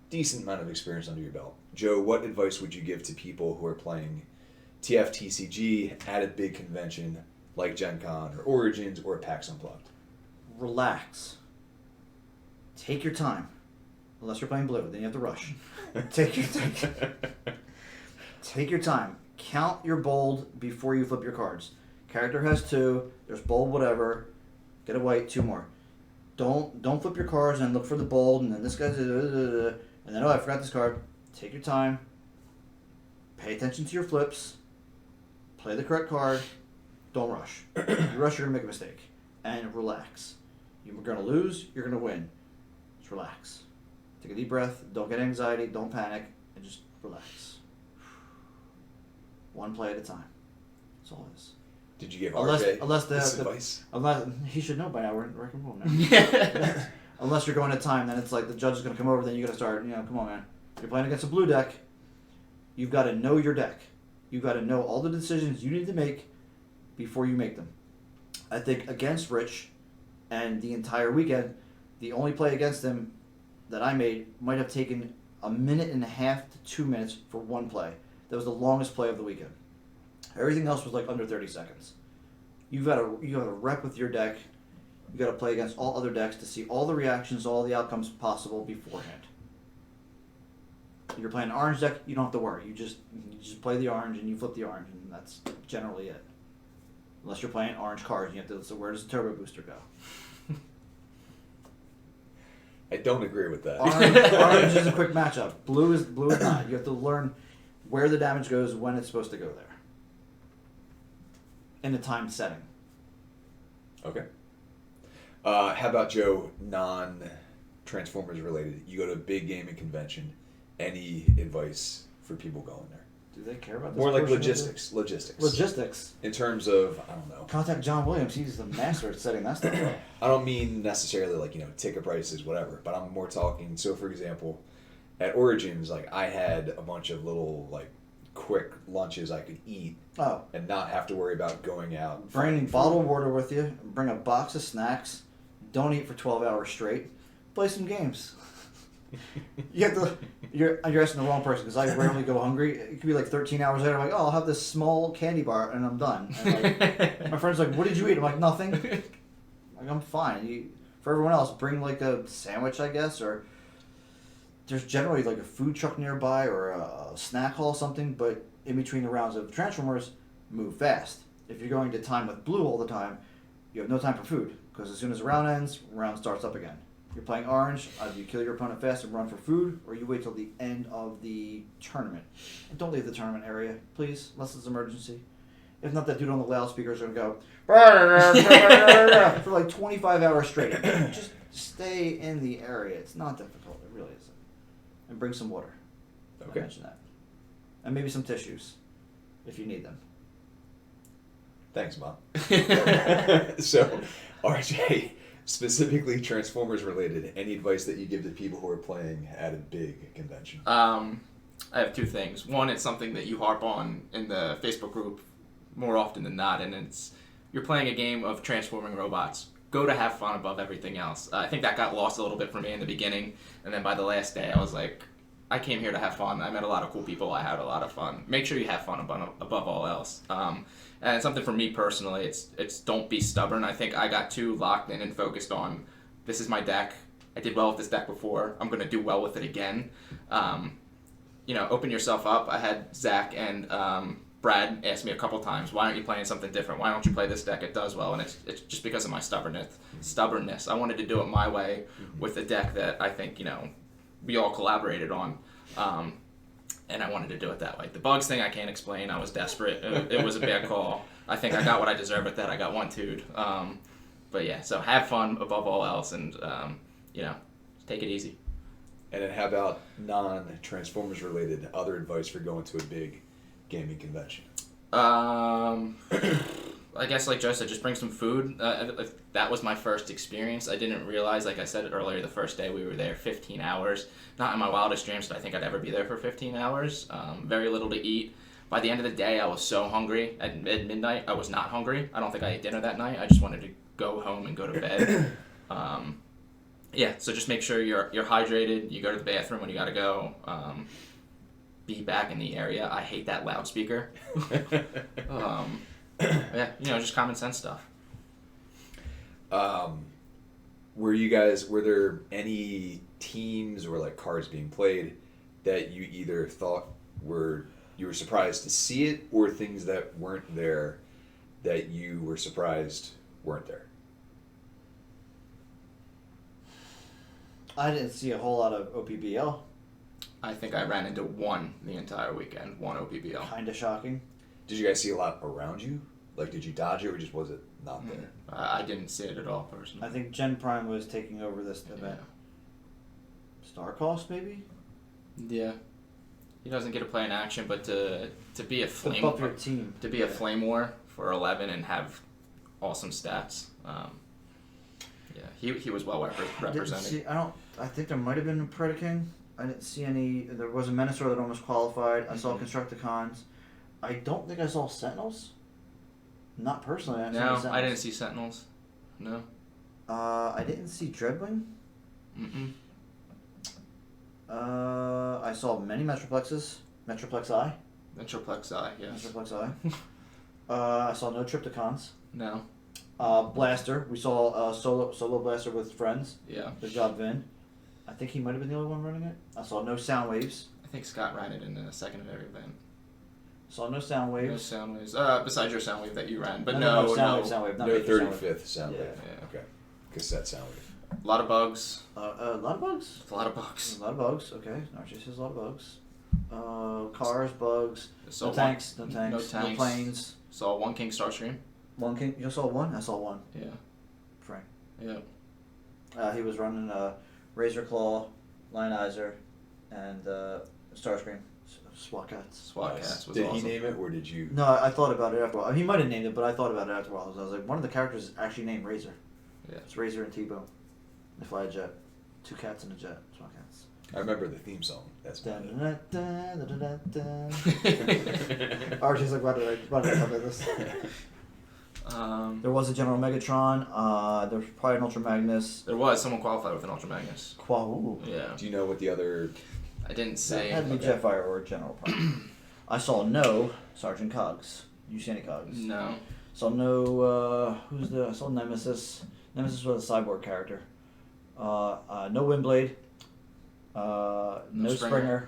decent amount of experience under your belt. Joe, what advice would you give to people who are playing TF TCG at a big convention like GenCon or Origins or PAX Unplugged? Relax. Take your time. Unless you're playing blue, then you have to rush. Take your time. Count your bold before you flip your cards. Character has 2. There's bold whatever. Get a white, 2 more. Don't flip your cards and look for the bold and then this guy's and then I forgot this card. Take your time. Pay attention to your flips. Play the correct card. Don't rush. If you rush, you're gonna make a mistake. And relax. You're gonna lose. You're gonna win. Just relax. Take a deep breath. Don't get anxiety. Don't panic. And just relax. One play at a time. That's all it is. Did you give Unless RJ the this advice? unless he should know by now. We're in room now. Unless you're going to time, then it's like the judge is going to come over. Then you got to start. Come on, man. You're playing against a blue deck. You've got to know your deck. You've got to know all the decisions you need to make before you make them. I think against Rich, and the entire weekend, the only play against him that I made might have taken 1.5 minutes to 2 minutes for one play. That was the longest play of the weekend. Everything else was like under 30 seconds. You got to rep with your deck. You got to play against all other decks to see all the reactions, all the outcomes possible beforehand. You're playing an orange deck, you don't have to worry. You just play the orange and you flip the orange, and that's generally it. Unless you're playing orange cards, you have to. So where does the turbo booster go? I don't agree with that. Orange is a quick matchup. Blue is not. You have to learn where the damage goes, when it's supposed to go there, in a timed setting. Okay. How about Joe? Non-Transformers related. You go to a big gaming convention. Any advice for people going there? Do they care about this? More like portion of logistics. it? Logistics. Logistics. In terms of, I don't know. Contact John Williams. He's the master at setting that stuff up. I don't mean necessarily like, ticket prices, whatever, but I'm more talking, so for example, at Origins, like I had a bunch of little like quick lunches I could eat Oh. and not have to worry about going out. and Bring finding bottled food. water with you. Bring a box of snacks. Don't eat for 12 hours straight. Play some games. You have to. You're asking the wrong person because I rarely go hungry. It could be like 13 hours later. I'm like, oh, I'll have this small candy bar and I'm done. And like, my friend's like, what did you eat? I'm like, nothing. Like, I'm fine. For everyone else, bring like a sandwich, I guess, or there's generally like a food truck nearby or a snack hall or something. But in between the rounds of Transformers, move fast. If you're going to time with blue all the time, you have no time for food because as soon as the round ends, round starts up again. You're playing orange, either you kill your opponent fast and run for food, or you wait till the end of the tournament. And don't leave the tournament area, please, unless it's an emergency. If not, that dude on the loudspeakers are going to go for like 25 hours straight. Just stay in the area. It's not difficult. It really isn't. And bring some water. Okay. I mentioned that. And maybe some tissues, if you need them. Thanks, Mom. So, RJ, specifically Transformers related, any advice that you give to people who are playing at a big convention? I have two things. One, it's something that you harp on in the Facebook group more often than not, and it's you're playing a game of transforming robots. Go to have fun above everything else. I think that got lost a little bit for me in the beginning, and then by the last day, I was like, I came here to have fun. I met a lot of cool people. I had a lot of fun. Make sure you have fun above all else. And it's something for me personally. It's don't be stubborn. I think I got too locked in and focused on this is my deck. I did well with this deck before. I'm gonna do well with it again. Open yourself up. I had Zach and Brad asked me a couple times, why aren't you playing something different? Why don't you play this deck? It does well, and it's just because of my stubbornness. I wanted to do it my way with a deck that I think we all collaborated on. And I wanted to do it that way. The bugs thing I can't explain. I was desperate. It was a bad call. I think I got what I deserved with that. I got 1-2'd. But yeah, so have fun above all else, and take it easy. And then how about non-Transformers related other advice for going to a big gaming convention? I guess like Joe said, just bring some food. That was my first experience. I didn't realize, like I said earlier, the first day we were there 15 hours. Not in my wildest dreams did I think I'd ever be there for 15 hours. Very little to eat. By the end of the day, I was so hungry. At midnight, I was not hungry. I don't think I ate dinner that night. I just wanted to go home and go to bed. So just make sure you're hydrated. You go to the bathroom when you gotta go. Be back in the area. I hate that loudspeaker. Just common sense stuff. Were there any teams or like cards being played that you either thought you were surprised to see it, or things that weren't there that you were surprised weren't there? I didn't see a whole lot of OPBL. I think I ran into one the entire weekend, one OPBL. Kind of shocking. Did you guys see a lot around you? Like, did you dodge it, or just was it not there? I didn't see it at all, personally. I think Gen Prime was taking over this event. Star Cost, maybe? Yeah. He doesn't get to play in action, but to be a flame Buff your team. To be a flame war for 11 and have awesome stats. He was well represented. I think there might have been a Predaking. I didn't see any. There was a Menasor that almost qualified. I saw Constructicons. I don't think I saw Sentinels. Not personally. I didn't see Sentinels. No. I didn't see Dreadwing. Mm-mm. I saw many Metroplexes. Metroplex I. Metroplex I, yes. Metroplex I. I saw no Triptychons. No. Blaster. We saw Solo Blaster with friends. Yeah. Good job, Vin. I think he might have been the only one running it. I saw no sound waves. I think Scott ran it in a secondary event. Saw no sound No waves. sound waves. Besides your sound wave that you ran, but no no. sound wave. Not No major sound wave. 35th sound Yeah. wave. Yeah. Okay. Cassette sound wave. A lot of bugs. A lot of bugs. A lot of bugs. A lot of bugs. Okay, Narcissus says a lot of bugs. Cars, bugs. Saw No one- tanks. No tanks. No No tanks. planes. Saw one King Starscream. One king. You saw one. I saw one. Yeah. Frank. Yeah. He was running Razor Claw, Lionizer, and Starscream. SWAT cats. SWAT Nice. Cats was Did awesome. he name it, or did you? No, I thought about it after a while. He might have named it, but I thought about it after a while. I was like, one of the characters is actually named Razor. Yeah. It's Razor and T-Bone. They fly a jet. 2 cats in a jet. SWAT cats. I remember the theme song. That's about it. Dun, dun, dun, dun, dun. Archie's like, why did I talk like this? There was a General Megatron. There was probably an Ultra Magnus. There was someone qualified with an Ultra Magnus. Ooh. Yeah. Do you know what the other? I didn't That say. had to be Jetfire or General probably. I saw no Sergeant Cogs. You see any Cogs? No. Saw no. I saw Nemesis. Nemesis was a cyborg character. No Windblade. No Springer.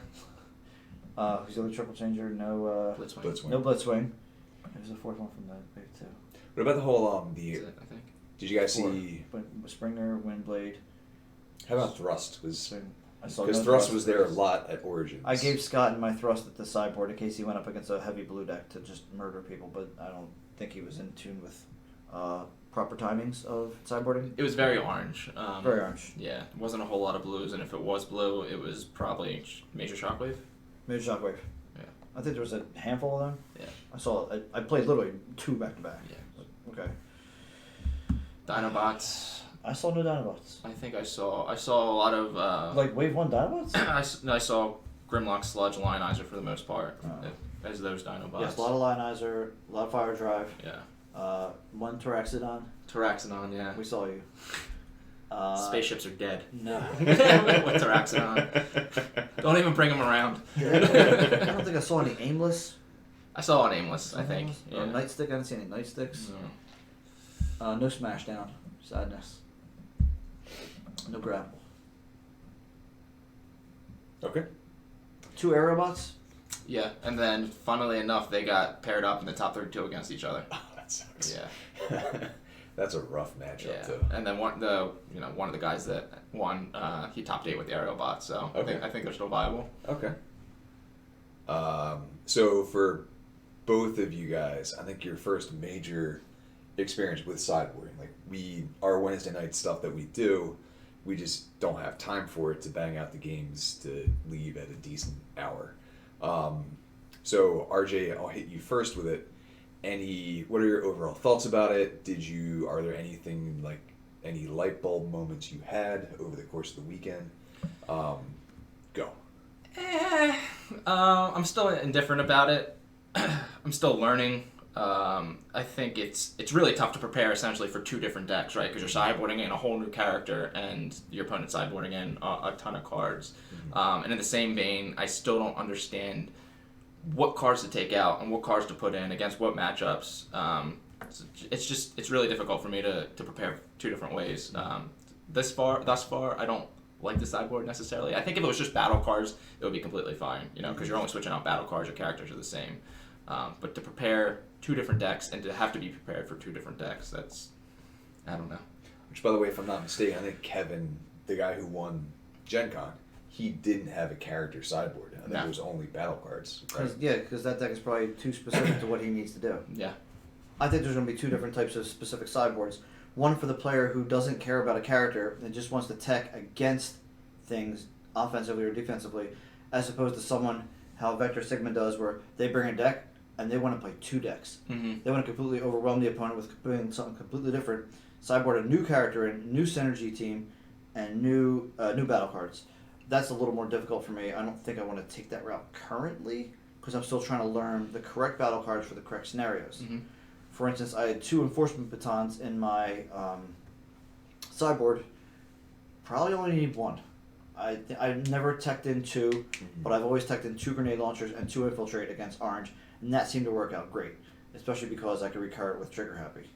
Who's the other triple changer? No. Blitzwing. Blitzwing. No Blitzwing. There's a fourth one from that wave too. What about the whole That's it, I think. Did you guys Four. see? But Springer, Windblade. How about Thrust? Was Swing. I saw because no Thrust was there a lot at Origins. I gave Scott my Thrust at the sideboard in case he went up against a heavy blue deck to just murder people, but I don't think he was in tune with proper timings of sideboarding. It was very orange. Very orange. Yeah, it wasn't a whole lot of blues, and if it was blue, it was probably Major Shockwave. Major Shockwave. Yeah. I think there was a handful of them. Yeah. I played literally 2 back to back. Yeah. Okay. Dinobots. I saw no Dinobots. I think I saw a lot of. Like wave 1 Dinobots? I saw Grimlock, Sludge, Lionizer for the most part Oh. as those Dinobots. Yes, a lot of Lionizer, a lot of Fire Drive. Yeah. 1 Tyraxodon. Tyraxodon, yeah. We saw you. Spaceships are dead. No. With Tyraxodon. Don't even bring them around. I don't think I saw any Aimless. I saw an Aimless, I think. Or Yeah. Nightstick. I didn't see any Nightsticks. No. No Smashdown. Sadness. No Grapple. Okay. 2 Aerobots. Yeah, and then funnily enough, they got paired up in the top 32 against each other. Oh, that sucks. Yeah. That's a rough matchup Yeah, too. and then one of the guys that won, he topped 8 with the aerial bot, so Okay. I think they're still viable. Okay. So for both of you guys, I think your first major experience with sideboarding, like our Wednesday night stuff that we do, we just don't have time for it to bang out the games to leave at a decent hour. So RJ, I'll hit you first with it. What are your overall thoughts about it? Are there anything like any light bulb moments you had over the course of the weekend? Go. I'm still indifferent about it. I'm still learning. I think it's really tough to prepare essentially for 2 different decks, right? Because you're sideboarding in a whole new character and your opponent's sideboarding in a ton of cards. Mm-hmm. And in the same vein, I still don't understand what cards to take out and what cards to put in against what matchups. It's really difficult for me to prepare 2 different ways. Thus far, I don't like the sideboard necessarily. I think if it was just battle cards, it would be completely fine, because you're only switching out battle cards, your characters are the same. But to prepare 2 different decks and to have to be prepared for 2 different decks, I don't know. Which, by the way, if I'm not mistaken, I think Kevin, the guy who won GenCon, he didn't have a character sideboard. I think it was only battle cards. Right? Because that deck is probably too specific to what he needs to do. Yeah. I think there's going to be 2 different types of specific sideboards. One for the player who doesn't care about a character and just wants to tech against things offensively or defensively, as opposed to someone how Vector Sigma does, where they bring a deck and they want to play 2 decks. Mm-hmm. They want to completely overwhelm the opponent with putting something completely different. Sideboard a new character in, new synergy team, and new battle cards. That's a little more difficult for me. I don't think I want to take that route currently because I'm still trying to learn the correct battle cards for the correct scenarios. Mm-hmm. For instance, I had 2 enforcement batons in my sideboard. Probably only need 1. I've never teched in 2, but I've always teched in 2 grenade launchers and 2 infiltrate against orange, and that seemed to work out great, especially because I could recur it with trigger happy.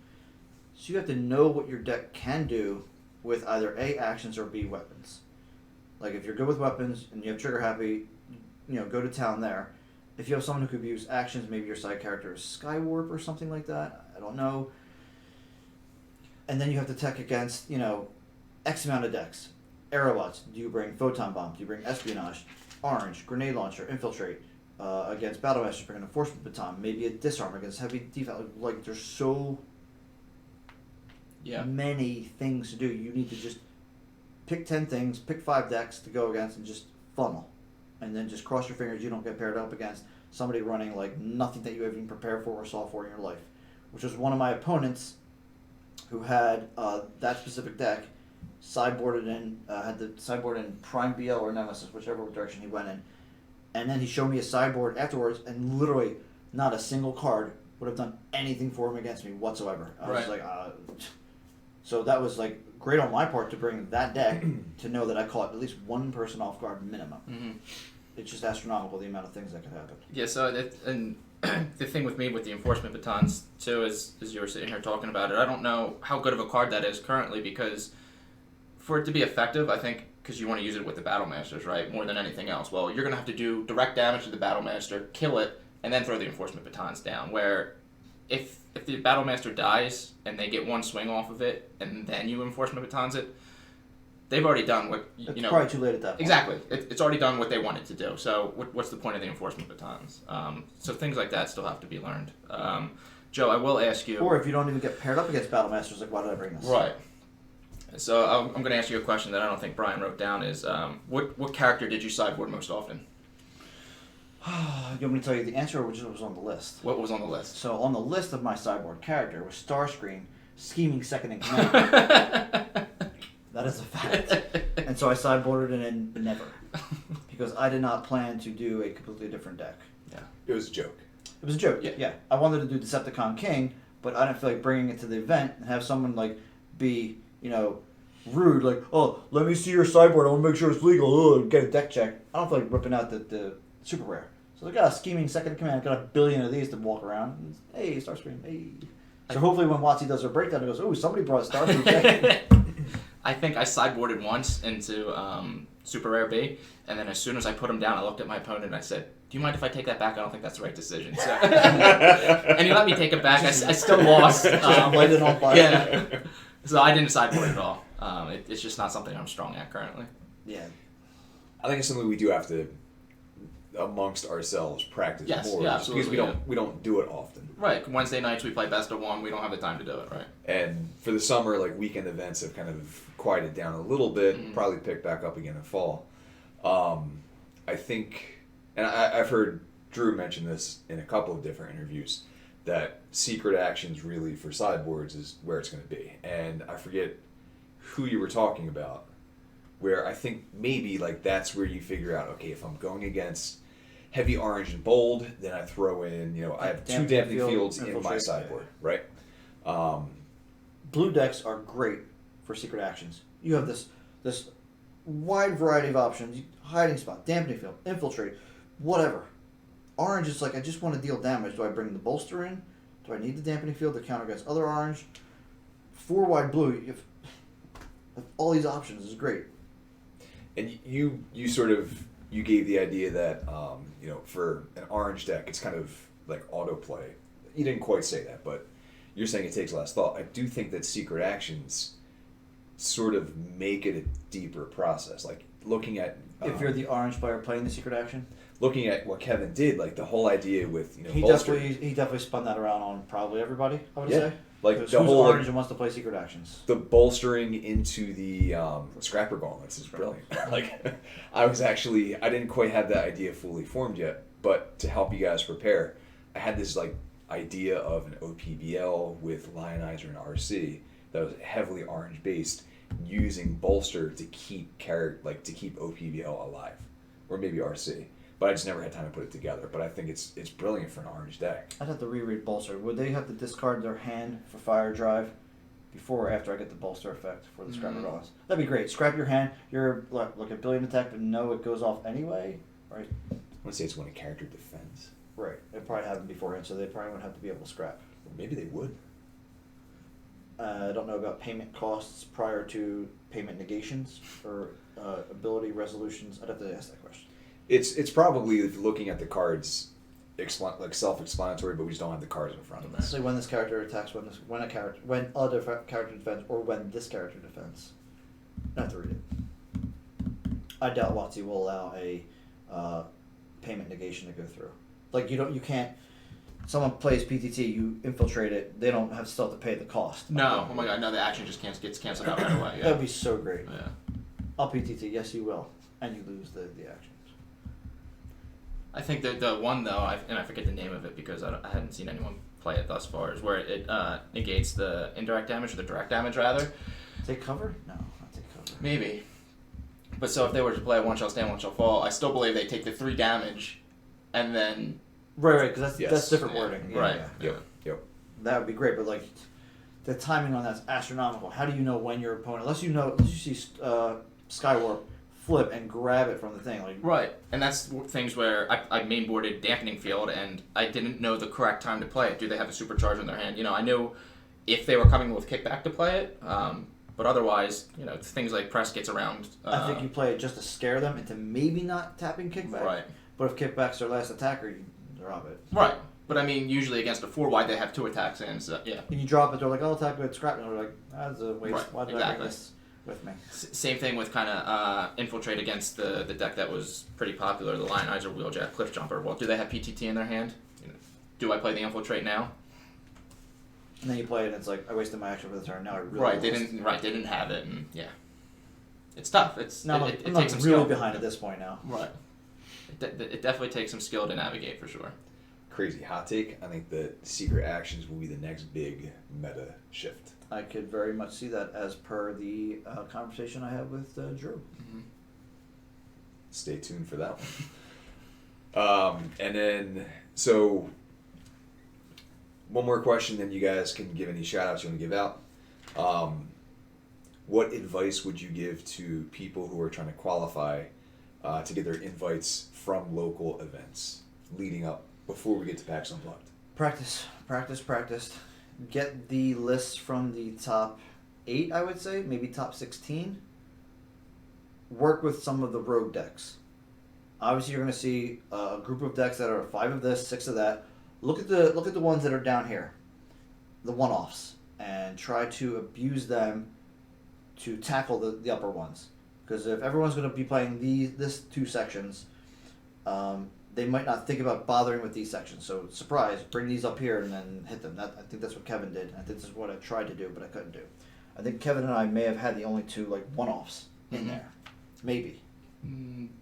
So you have to know what your deck can do with either A, actions, or B, weapons. Like if you're good with weapons and you have trigger happy, go to town there. If you have someone who could use actions, maybe your side character is Skywarp or something like that. I don't know. And then you have to tech against, X amount of decks. Aerobots. Do you bring Photon Bomb? Do you bring Espionage? Orange. Grenade Launcher. Infiltrate. Against Battlemaster, bring an Enforcement Baton. Maybe a Disarm against Heavy Defense. Like, there's so many things to do. You need to just pick 10 things, pick 5 decks to go against, and just funnel. And then just cross your fingers you don't get paired up against somebody running like nothing that you have even prepared for or saw for in your life. Which was one of my opponents who had that specific deck sideboarded in, had the sideboard in Prime BL or Nemesis, whichever direction he went in. And then he showed me a sideboard afterwards, and literally not a single card would have done anything for him against me whatsoever. I was like, so that was like great on my part to bring that deck to know that I caught at least one person off guard minimum. Mm-hmm. It's just astronomical the amount of things that could happen. Yeah. So and the thing with me with the Enforcement Batons too is you were sitting here talking about it. I don't know how good of a card that is currently, because for it to be effective, I think, because you want to use it with the Battlemasters, right, more than anything else. Well, you're going to have to do direct damage to the Battlemaster, kill it, and then throw the Enforcement Batons down, where if the Battlemaster dies and they get one swing off of it and then you Enforcement Batons it, they've already done what, It's probably too late at that point. Exactly. It's already done what they wanted to do. So what's the point of the Enforcement Batons? So things like that still have to be learned. Joe, I will ask you... Or if you don't even get paired up against Battlemasters, like, why did I bring this? Right. So I'm going to ask you a question that I don't think Brian wrote down is, what character did you sideboard most often? You want me to tell you the answer, or which was on the list? What was on the list? So on the list of my sideboard character was Starscream, scheming second in command. That is a fact. And so I sideboarded it in never, because I did not plan to do a completely different deck. Yeah, it was a joke. It was a joke. Yeah. I wanted to do Decepticon King, but I didn't feel like bringing it to the event and have someone like be rude, like, oh, let me see your sideboard, I want to make sure it's legal, oh, get a deck check. I don't feel like ripping out the super rare. So I got a scheming second in command, got a billion of these to walk around. And, hey, Starscream, hey. So hopefully when WotC does her breakdown, it goes, oh, somebody brought Starscream. I think I sideboarded once into Super Rare B, and then as soon as I put him down, I looked at my opponent and I said, do you mind if I take that back? I don't think that's the right decision. So, and he let me take it back. I still lost. Lighted on fire. Yeah. So I didn't sideboard at all. It's just not something I'm strong at currently. Yeah. I think it's something we do have to, amongst ourselves, practice more. Yeah, absolutely. Because we don't do it often. Right. Wednesday nights we play best of one. We don't have the time to do it, right? And for the summer, like, weekend events have kind of quieted down a little bit. Probably pick back up again in fall. I think, and I've heard Drew mention this in a couple of different interviews, that secret actions really for sideboards is where it's going to be. And I forget who you were talking about, where I think maybe like that's where you figure out, okay, if I'm going against heavy orange and bold, then I throw in, I have two Dampening Fields in my sideboard, right? Blue decks are great for secret actions. You have this wide variety of options: hiding spot, dampening field, infiltrate, whatever. Orange is like, I just want to deal damage. Do I bring the bolster in? Do I need the dampening field to counter against other orange? 4 wide blue. You have all these options is great. And you gave the idea that for an orange deck, it's kind of like autoplay. You didn't quite say that, but you're saying it takes less thought. I do think that secret actions sort of make it a deeper process. Like looking at if you're the orange player playing the secret action, looking at what Kevin did, like the whole idea with he definitely spun that around on probably everybody. I would say. Like who's the whole orange and wants to play secret actions. The bolstering into the Scrapper Gauntlets is brilliant. Like I didn't quite have that idea fully formed yet, but to help you guys prepare, I had this like idea of an OPBL with Lionizer and RC that was heavily orange based, using bolster to keep OPBL alive, or maybe RC. But I just never had time to put it together. But I think it's brilliant for an orange deck. I'd have to reread bolster. Would they have to discard their hand for fire drive before or after I get the bolster effect for the Scrapper Gauntlets? That'd be great. Scrap your hand. You're like a billion attack, but no, it goes off anyway. Right. I want to say it's when a character defends. Right. It probably happened beforehand, so they probably wouldn't have to be able to scrap. Or maybe they would. I don't know about payment costs prior to payment negations or ability resolutions. I'd have to ask that question. It's probably looking at the cards, like self-explanatory, but we just don't have the cards in front of us. So when this character attacks, when other character defends, or when this character defends. I have to read it. I doubt WotC will allow a payment negation to go through. Like you can't. Someone plays PTT, you infiltrate it. They don't have still to pay the cost. No, oh my god, no, the action just gets canceled out right away. Yeah. That'd be so great. Yeah. I'll PTT, yes you will, and you lose the actions. I think that the one though, I forget the name of it because I hadn't seen anyone play it thus far, is where it negates the indirect damage or the direct damage rather. Take cover? No, not take cover. Maybe. But so if they were to play one shall stand, one shall fall, I still believe they take the 3 damage, and then. Right, because Yes. that's different Yeah, wording. Yeah, right. yeah. Yep. That would be great, but like the timing on that's astronomical. How do you know when your opponent? Unless you see Skywarp flip and grab it from the thing, like Right, and that's things where I mainboarded Dampening Field, and I didn't know the correct time to play it. Do they have a supercharge in their hand? I knew if they were coming with kickback to play it, but otherwise, things like press gets around. I think you play it just to scare them into maybe not tapping kickback. Right. But if kickback's their last attacker, you drop it. Right, but I mean, usually against a 4-wide, they have 2 attacks in, so yeah. And you drop it, they're like, "I'll attack with scrap," and they're like, "That's a waste. Right, Why did I exactly. bring this with me?" Same thing with kind of Infiltrate against the deck that was pretty popular, the Lionizer, Wheeljack, Cliff Jumper. Well, do they have PTT in their hand? Do I play the Infiltrate now? And then you play it, and it's like, I wasted my action for the turn. Now I really Right, lost. they didn't have it, and yeah. It's tough. Now It I'm takes not some really skill. behind at this point now. Right. It definitely takes some skill to navigate for sure. Crazy hot take. I think the secret actions will be the next big meta shift. I could very much see that as per the conversation I had with Drew. Mm-hmm. Stay tuned for that one. And then, so one more question, then you guys can give any shout outs you want to give out. What advice would you give to people who are trying to qualify to get their invites from local events leading up before we get to PAX Unplugged? Practice. Get the lists from the top 8, I would say, maybe top 16. Work with some of the rogue decks. Obviously, you're going to see a group of decks that are 5 of this, 6 of that. Look at the ones that are down here, the one-offs, and try to abuse them to tackle the upper ones. Because if everyone's going to be playing this 2 sections, they might not think about bothering with these sections. So, surprise, bring these up here and then hit them. I think that's what Kevin did. I think this is what I tried to do, but I couldn't do. I think Kevin and I may have had the only 2 one-offs in there. Maybe.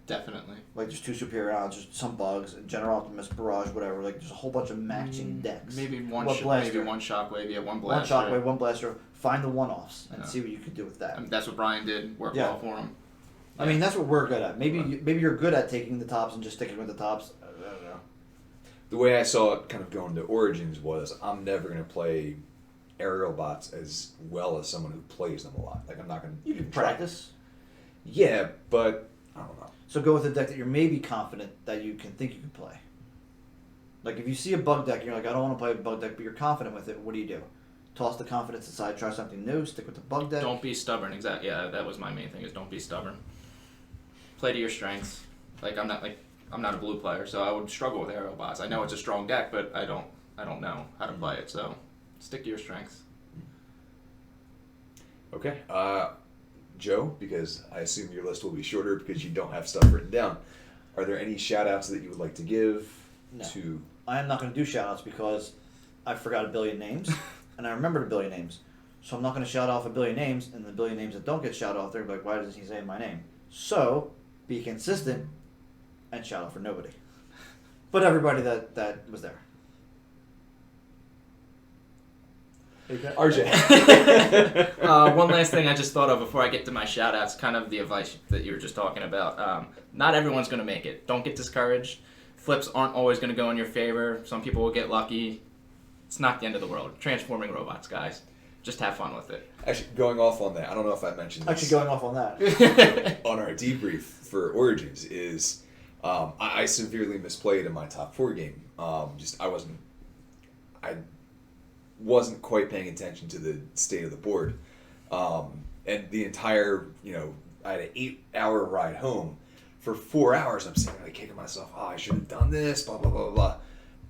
Definitely. Like there's 2 superior odds, just some bugs, General Optimus, Barrage, whatever. Like there's a whole bunch of matching decks. Maybe one Blaster. maybe one Shockwave, yeah, one One Blaster. Shockwave, one Blaster. Find the one-offs and Yeah. see what you can do with that. I mean, that's what Brian did. Worked Yeah. well for him. I mean, that's what we're good at. Maybe Right. maybe you're good at taking the tops and just sticking with the tops. I don't know. The way I saw it kind of going to Origins was I'm never going to play aerial bots as well as someone who plays them a lot. Like I'm not going to You can practice. Yeah, but I don't know. So go with a deck that you're maybe confident that you can think you can play. Like if you see a bug deck and you're like, I don't want to play a bug deck, but you're confident with it, what do? Toss the confidence aside, try something new, stick with the bug deck. Don't be stubborn. Exactly. Yeah, that was my main thing. Is don't be stubborn. Play to your strengths. Like I'm not a blue player, so I would struggle with aerial bots. I know it's a strong deck, but I don't know how to play it. So stick to your strengths. Okay. Joe, because I assume your list will be shorter because you don't have stuff written down. Are there any shout outs that you would like to give to... I am not going to do shout outs because I forgot a billion names and I remembered a billion names. So I'm not going to shout off a billion names, and the billion names that don't get shout off, they're going to be like, why doesn't he say my name? So be consistent and shout out for nobody. But everybody that was there. RJ. One last thing I just thought of before I get to my shout outs, kind of the advice that you were just talking about. Not everyone's going to make it. Don't get discouraged. Flips aren't always going to go in your favor. Some people will get lucky. It's not the end of the world. Transforming robots, guys. Just have fun with it. Actually, going off on that, I don't know if I mentioned this. Actually, going off on that. On our debrief for Origins is I severely misplayed in my top 4 game. I wasn't quite paying attention to the state of the board. And the entire, I had an 8-hour ride home for 4 hours, I'm sitting there like kicking myself. Oh, I should have done this. Blah blah blah blah.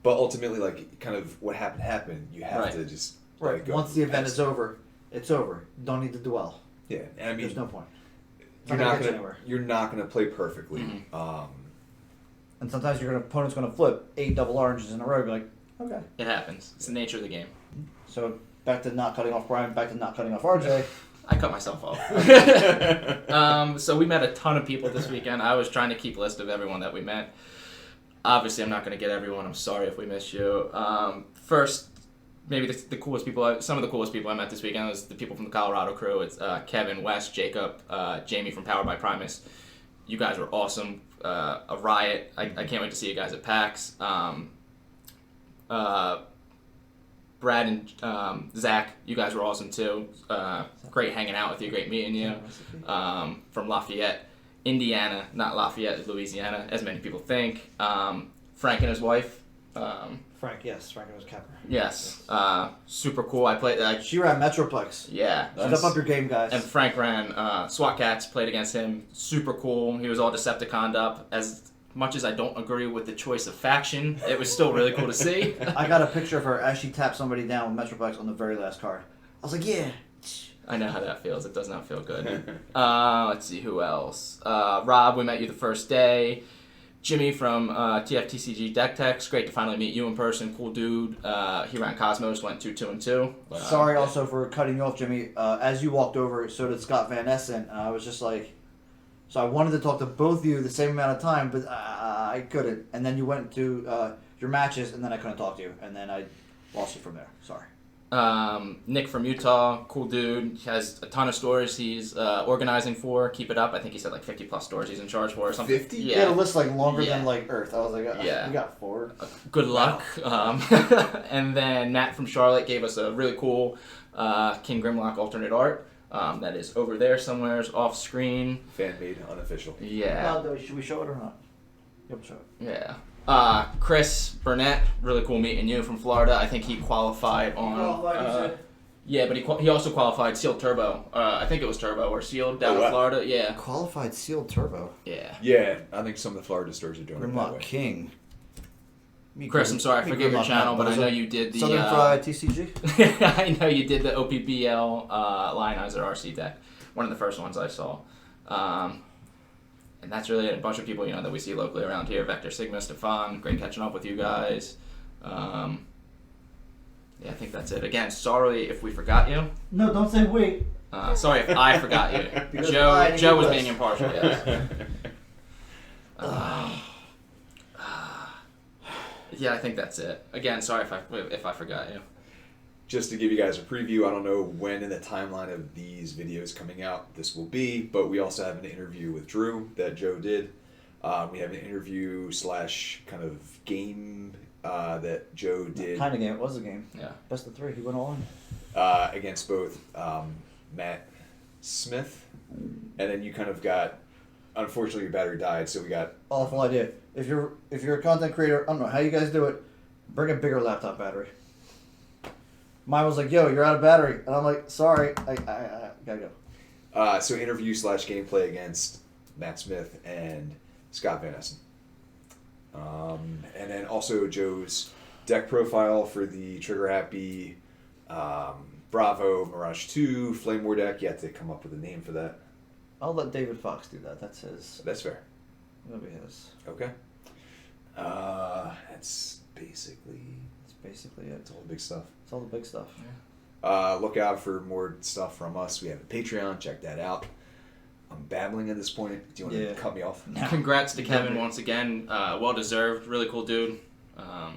But ultimately, like kind of what happened. You have to just right. Go Once the event is over, it's over. Don't need to dwell. Yeah, and I mean, there's no point. You're not gonna play perfectly. Mm-hmm. And sometimes your opponent's gonna flip 8 double oranges in a row. Be like, okay. It happens. It's the nature of the game. So back to not cutting off Brian. Back to not cutting off RJ. I cut myself off. So we met a ton of people this weekend. I was trying to keep a list of everyone that we met. Obviously, I'm not going to get everyone. I'm sorry if we missed you. First, maybe the coolest people, some of the coolest people I met this weekend was the people from the Colorado crew. It's Kevin, Wes, Jacob, Jamie from Powered by Primus. You guys were awesome. A riot. I can't wait to see you guys at PAX. Brad and Zach, you guys were awesome too. Great hanging out with you. Great meeting you. From Lafayette, Indiana, not Lafayette, Louisiana, as many people think. Frank and his wife. Frank, yes. Frank and his capper. Yes. Super cool. I played. She ran Metroplex. Yeah. Step up your game, guys. And Frank ran SWAT Cats, played against him. Super cool. He was all Decepticon'd up. As much as I don't agree with the choice of faction, it was still really cool to see. I got a picture of her as she tapped somebody down with Metroplex on the very last card. I was like, yeah. I know how that feels. It does not feel good. Let's see, who else? Rob, we met you the first day. Jimmy from TF TCG Deck Techs. Great to finally meet you in person. Cool dude. He ran Cosmos, went 2-2-2. Sorry also for cutting you off, Jimmy. As you walked over, so did Scott Van Essen. I was just like... So I wanted to talk to both of you the same amount of time, but I couldn't. And then you went to your matches, and then I couldn't talk to you. And then I lost you from there. Sorry. Nick from Utah, cool dude. He has a ton of stores he's organizing for. Keep it up. I think he said like 50 plus stores he's in charge for or something. 50? Yeah. He had a list like longer than like Earth. I was like, yeah. We got 4. Good luck. Wow. And then Matt from Charlotte gave us a really cool King Grimlock alternate art. That is over there somewhere, off screen. Fan made, unofficial. Yeah. Should we show it or not? Yep, show it. Yeah. Chris Burnett, really cool meeting you from Florida. I think he qualified on. Yeah, but he also qualified Sealed Turbo. I think it was Turbo or Sealed down in Florida. Yeah. Qualified Sealed Turbo. Yeah. Yeah, I think some of the Florida stores are doing it that Grimlock way. King. Chris, I'm sorry, I forget your channel, but I know you did the Southern Fried TCG. I know you did the OPBL Lionizer RC deck. One of the first ones I saw. And that's really it. A bunch of people, that we see locally around here. Vector Sigma, Stefan, great catching up with you guys. Yeah, I think that's it. Again, sorry if we forgot you. No, don't say we. Sorry if I forgot you. Joe was being impartial, yes. Yeah, I think that's it. Again, sorry if I forgot you. Just to give you guys a preview, I don't know when in the timeline of these videos coming out this will be, but we also have an interview with Drew that Joe did. We have an interview / kind of game that Joe did. Kind of game. It was a game. Yeah. Best of 3. He went all in. Against both Matt Smith, and then you kind of got... Unfortunately, your battery died, so we got... Awful idea. If you're a content creator, I don't know how you guys do it, bring a bigger laptop battery. Mine was like, yo, you're out of battery. And I'm like, sorry, I gotta go. So interview / gameplay against Matt Smith and Scott Van Essen. And then also Joe's deck profile for the Trigger Happy Bravo Mirage 2 Flame War deck. You have to come up with a name for that. I'll let David Fox do that. That's his. That's fair. That'll be his. Okay. That's basically it. It's all the big stuff. It's all the big stuff. Yeah. Look out for more stuff from us. We have a Patreon. Check that out. I'm babbling at this point. Do you want to cut me off? No. Congrats to Kevin once again. Well deserved. Really cool dude. Yeah.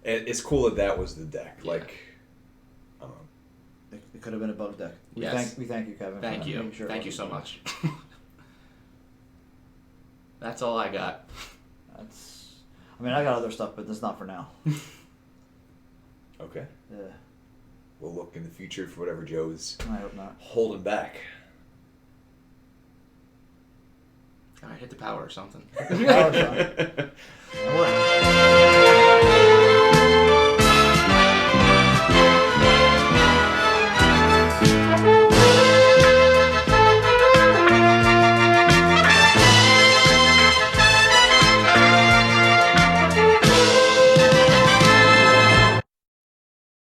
And it's cool that was the deck. Yeah. Like, It could have been a bug deck. We thank you, Kevin. Thank you. Thank you so much. That's all I got. I got other stuff, but that's not for now. Okay. Yeah. We'll look in the future for whatever Joe's I hope not. holding back. All right, hit the power or something. Power shot.